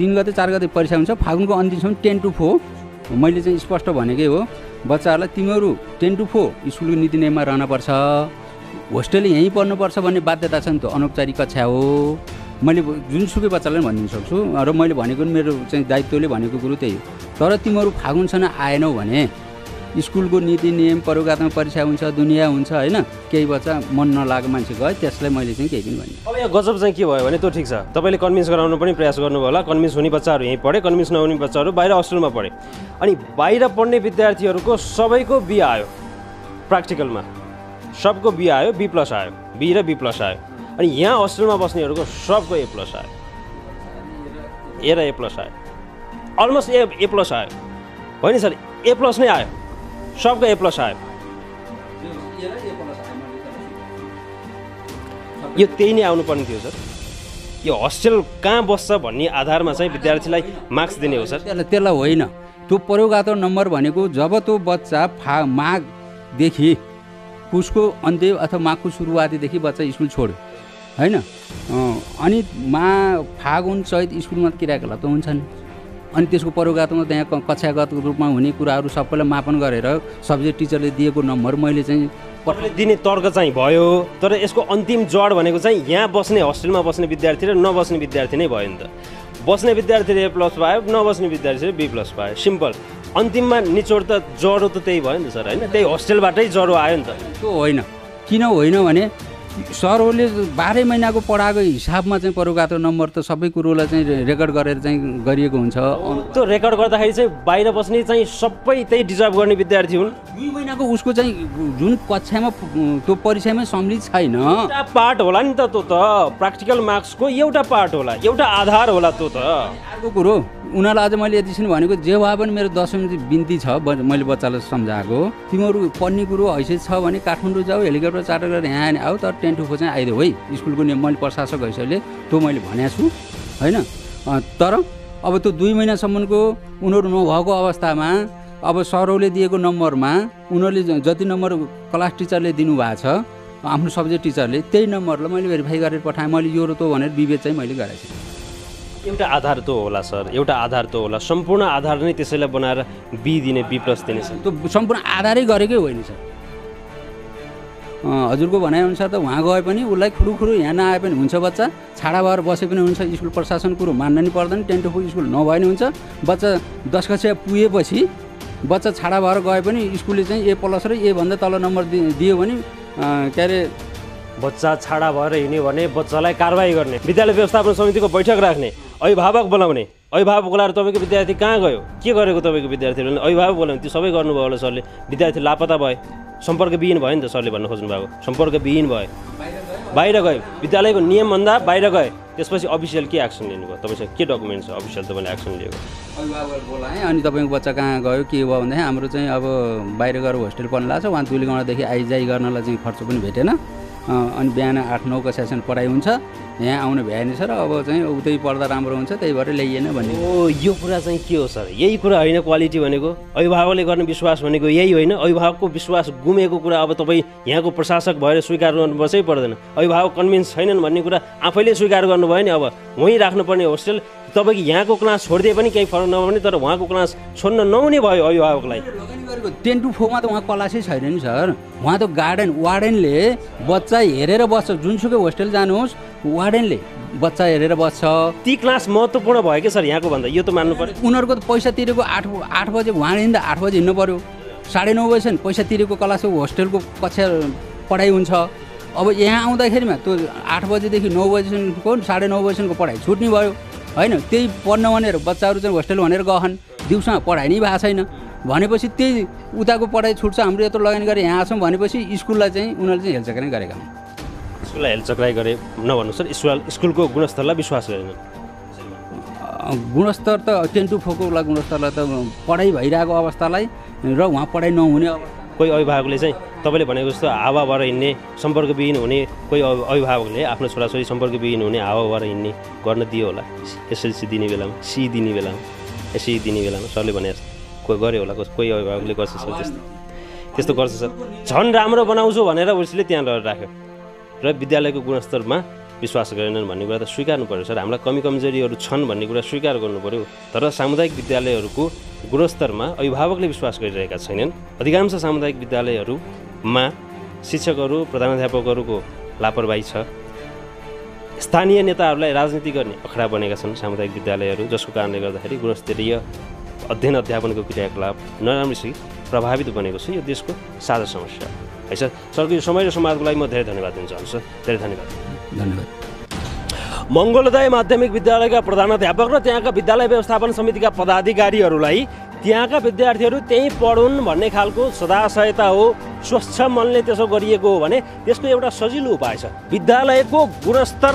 Speaker 2: 3 गते 4 गते परीक्षा हुन्छ फागुनको अन्तिमसम्म 10 to 4 मैले चाहिँ स्पष्ट भनेकै हो बच्चाहरूलाई तिमीहरू 10 to 4 स्कुलको नीति नियममा रहनुपर्छ होस्टेल यहीँ पढ्नुपर्छ भन्ने बाध्यता छ नि त अनौपचारिक कक्षा हो मैले जुनसुकै बच्चालाई पनि भनिदिन सक्छु र मैले भनेको मेरो चाहिँ दायित्वले भनेको कुरो त्यही हो तर तिमीहरू फागुनसम्म आएनौ भने स्कुलको नीति नियम प्रयोगात्मक परीक्षा हुन्छ दुनियाँ हुन्छ होइन केही बच्चा मन नलागेको मान्छे गयो त्यसलाई मैले चाहिँ केही पनि भने
Speaker 3: अब यहाँ गजब चाहिँ के भयो भने त्यो ठिक छ तपाईँले कन्भिन्स गराउनु पनि प्रयास गर्नुभयो होला कन्भिन्स हुने बच्चाहरू यहीँ पढे कन्भिन्स नहुने बच्चाहरू बाहिर होस्टेलमा पढे अनि बाहिर पढ्ने विद्यार्थीहरूको सबैको बी आयो प्र्याक्टिकलमा सबको बी आयो B+ आयो B र B+ आयो अनि यहाँ होस्टेलमा बस्नेहरूको सबको A+ आयो A र A+ आयो अलमोस्ट A+ आयो होइन सर A+ नै आयो सबको A+ आयो यो त्यही नै आउनुपर्ने थियो सर यो होस्टेल कहाँ बस्छ भन्ने आधारमा चाहिँ विद्यार्थीलाई मार्क्स दिने हो सर
Speaker 2: त्यसलाई होइन त्यो प्रयोगात्मक नम्बर भनेको जब त्यो बच्चा माघदेखि पुसको अन्त्य अथवा माघको सुरुवातीदेखि बच्चा स्कुल छोड्यो होइन अनि फागुन चैत स्कुलमा क्रियाकलाप त हुन्छ नि अनि त्यसको प्रयोगात्मक त्यहाँ कक्षागत रूपमा हुने कुराहरू सबैलाई मापन गरेर सब्जेक्ट टिचरले दिएको नम्बर मैले चाहिँ
Speaker 3: दिने तर्क चाहिँ भयो तर यसको अन्तिम जड भनेको चाहिँ यहाँ बस्ने होस्टेलमा बस्ने विद्यार्थी र नबस्ने विद्यार्थी नै भयो नि त बस्ने विद्यार्थीले A+ पायो नबस्ने विद्यार्थीले B+ पायो सिम्पल अन्तिममा निचोड त जरो त त्यही भयो नि त सर होइन त्यही होस्टेलबाटै जरो आयो नि त
Speaker 2: त्यो होइन किन होइन भने सरहरूले 12 महिनाको पढाएको हिसाबमा चाहिँ प्रयोगात्मक नम्बर त सबै कुरोलाई चाहिँ रेकर्ड गरेर चाहिँ गरिएको हुन्छ
Speaker 3: त्यो रेकर्ड गर्दाखेरि चाहिँ बाहिर बस्ने चाहिँ सबै त्यही डिजर्भ गर्ने विद्यार्थी हुन्
Speaker 2: 2 महिनाको उसको चाहिँ जुन कक्षामा त्यो परीक्षामा सम्मिलित छैन
Speaker 3: एउटा पार्ट होला नि त त्यो त प्र्याक्टिकल मार्क्सको एउटा पार्ट होला एउटा आधार होला त्यो त
Speaker 2: अर्को कुरो उनीहरूलाई अझ मैले यतिसम्म भनेको जे भए पनि मेरो 10औँ बिन्ती छ मैले बच्चालाई सम्झाएको तिमीहरू पढ्ने कुरो हैसियत छ भने काठमाडौँ जाऊ हेलिकप्टर चार्टर गरेर यहाँ आऊ तर 10 to 4 चाहिँ आइदेऊ है स्कुलको नियम मैले प्रशासक हैसियतले त्यो मैले भनेको छु होइन तर अब त्यो 2 महिनासम्मको उनीहरू नभएको अवस्थामा अब सरहरूले दिएको नम्बरमा उनीहरूले जति नम्बर क्लास टिचरले दिनुभएको छ आफ्नो सब्जेक्ट टिचरले त्यही नम्बरलाई मैले भेरिफाई गरेर पठाएँ मैले यो र त्यो भनेर विभेद चाहिँ मैले गरेको छु
Speaker 3: एउटा आधार त होला सर एउटा आधार त होला सम्पूर्ण आधार नै त्यसैलाई बनाएर B दिने B+ दिने सर
Speaker 2: त्यो सम्पूर्ण आधारै गरेकै होइन सर हजुरको भनाइअनुसार त उहाँ गए पनि उसलाई खुरुखुरु यहाँ नआए पनि हुन्छ बच्चा छाडा भएर बसे पनि हुन्छ स्कुल प्रशासन कुरो मान्न नि पर्दैन 10 to 4 स्कुल नभए नि हुन्छ बच्चा 10 कक्षा पुगेपछि बच्चा छाडा भएर गए पनि स्कुलले चाहिँ A+ र A भन्दा तल नम्बर दियो भने के अरे
Speaker 3: बच्चा छाडा भएर हिँड्यो भने बच्चालाई कारवाही गर्ने विद्यालय व्यवस्थापन समितिको बैठक राख्ने अभिभावक बोलाउने अभिभावक बोलाएर तपाईँको विद्यार्थी कहाँ गयो के गरेको तपाईँको विद्यार्थीहरूले अभिभावक बोलाउने त्यो सबै गर्नुभयो होला सरले विद्यार्थी लापता भए सम्पर्कविहीन भयो नि त सरले भन्न खोज्नु भएको सम्पर्कविहीन भए बाहिर गयो विद्यालयको नियमभन्दा बाहिर गए त्यसपछि अफिसियल के एक्सन लिनुभयो तपाईँसँग के डकुमेन्ट छ अफिसियल तपाईँले एक्सन लिएको
Speaker 2: अभिभावक बोलाएँ अनि तपाईँको बच्चा कहाँ गयो के भयो भन्दाखेरि हाम्रो चाहिँ अब बाहिर गएर होस्टेल पढ्नु लाग्छ उहाँ दुलीगाउँडादेखि आइजाइ गर्नलाई चाहिँ खर्च पनि भेटेन अनि बिहान 8-9 सेसन पढाइ हुन्छ, यहाँ आउनु भ्याएन सर, अब चाहिँ उतै पढ्दा राम्रो हुन्छ, त्यही भएर ल्याइएन भन्ने।
Speaker 3: यो कुरा चाहिँ के हो सर? यही कुरा होइन क्वालिटी भनेको? अभिभावकले गर्ने विश्वास भनेको यही होइन? अभिभावकको विश्वास गुमेको कुरा अब तपाईँ यहाँको प्रशासक भएर स्वीकार गर्नुपर्छै पर्दैन? अभिभावक कन्भिन्स छैनन् भन्ने कुरा आफैले स्वीकार गर्नुभयो नि। अब वहीँ राख्नुपर्ने होस्टेल, तपाईँको यहाँको क्लास छोडिदिए पनि केही फरक नपर्ने, तर उहाँको क्लास छोड्न नहुने भयो अभिभावकलाई।
Speaker 2: 10 to 4 मा त उहाँ क्लासै छैन नि सर। उहाँ त वार्डेनले बच्चा हेरेर बस्छ, जुनसुकै होस्टेल जानुहोस् वार्डेनले बच्चा हेरेर बस्छ।
Speaker 3: ती क्लास महत्त्वपूर्ण भयो कि सर यहाँको भन्दा? यो त मान्नु पर्यो।
Speaker 2: उनीहरूको त पैसा तिरेको 8 बजे उहाँ हिँड्दा 8 बजे हिँड्नु पऱ्यो, 9:30 बजेसम्म पैसा तिरेको क्लासको होस्टेलको कक्षा पढाइ हुन्छ। अब यहाँ आउँदाखेरिमा त्यो 8 बजेदेखि 9 बजेसम्मको 9:30 बजेसम्मको पढाइ छुट्ने भयो होइन। त्यही पढ्न भनेर बच्चाहरू चाहिँ होस्टेल भनेर गहन्, दिउँसो पढाइ नै भएको छैन भनेपछि त्यही उताको पढाइ छुट्छ, हाम्रो यत्रो लगानी गरेर यहाँ आछौँ भनेपछि स्कुललाई चाहिँ उनीहरूले चाहिँ हेलचक्राइ गरेका हुन्।
Speaker 3: स्कुललाई हेलचक्राइ गरे नभन्नु सर, स्कुलको गुणस्तरलाई विश्वास गरेन।
Speaker 2: गुणस्तर त 10 to 4 को गुणस्तरलाई त पढाइ भइरहेको अवस्थालाई र उहाँ पढाइ नहुने अवस्था।
Speaker 3: कोही अभिभावकले चाहिँ तपाईँले भनेको जस्तो हावा भएर हिँड्ने, सम्पर्कविहीन हुने, कोही अभिभावकले आफ्नो छोराछोरी सम्पर्कविहीन हुने, हावा भएर हिँड्ने गर्न दियो होला। एसएलसी दिने बेलामा, सी दिने बेलामा, एसई दिने बेलामा सरले भने जस्तो कोही गऱ्यो होला, कोही अभिभावकले गर्छ सर। त्यस्तो गर्छ सर। झन् राम्रो बनाउँछु भनेर उसले त्यहाँ लगेर राख्यो र विद्यालयको गुणस्तरमा विश्वास गरेनन् भन्ने कुरा त स्वीकार्नु पऱ्यो सर। हामीलाई कमी कमजोरीहरू छन् भन्ने कुरा स्वीकार गर्नु पऱ्यो। तर सामुदायिक विद्यालयहरूको गुणस्तरमा अभिभावकले विश्वास गरिरहेका छैनन्। अधिकांश सामुदायिक विद्यालयहरूमा शिक्षकहरू, प्रधानाध्यापकहरूको लापरवाही छ। स्थानीय नेताहरूलाई राजनीति गर्ने अखडा बनेका छन् सामुदायिक विद्यालयहरू, जसको कारणले गर्दाखेरि गुणस्तरीय अध्ययन अध्यापनको क्रियाकलाप नराम्रोसित प्रभावित बनेको छ। यो देशको साझा समस्या है सर। सरको यो समय र समाजको लागि म धेरै धन्यवाद दिन चाहन्छु सर। धेरै धन्यवाद। मङ्गलोदय माध्यमिक विद्यालयका प्रधानाध्यापक र त्यहाँका विद्यालय व्यवस्थापन समितिका पदाधिकारीहरूलाई त्यहाँका विद्यार्थीहरू त्यहीँ पढुन् भन्ने खालको सदाशयता हो, स्वच्छ मनले त्यसो गरिएको हो भने त्यसको एउटा सजिलो उपाय छ। विद्यालयको गुणस्तर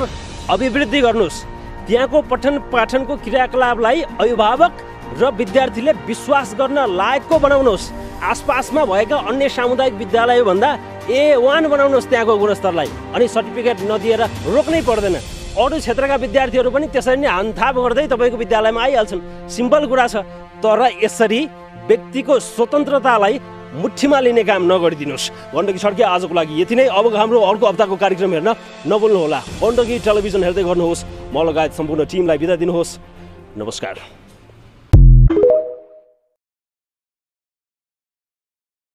Speaker 3: अभिवृद्धि गर्नुहोस्, त्यहाँको पठन पाठनको क्रियाकलापलाई अभिभावक र विद्यार्थीले विश्वास गर्न लायकको बनाउनुहोस्। आसपासमा भएका अन्य सामुदायिक विद्यालयभन्दा A1 बनाउनुहोस् त्यहाँको गुणस्तरलाई, अनि सर्टिफिकेट नदिएर रोक्नै पर्दैन। अरू क्षेत्रका विद्यार्थीहरू पनि त्यसरी नै हानथाप गर्दै तपाईँको विद्यालयमा आइहाल्छन्। सिम्पल कुरा छ। तर यसरी व्यक्तिको स्वतन्त्रतालाई मुठीमा लिने काम नगरिदिनुहोस्। गण्डकी सड्के आजको लागि यति नै। अब हाम्रो अर्को हप्ताको कार्यक्रम हेर्न नभुल्नुहोला। गण्डकी टेलिभिजन हेर्दै गर्नुहोस्। म लगायत सम्पूर्ण टिमलाई बिदा दिनुहोस्। नमस्कार।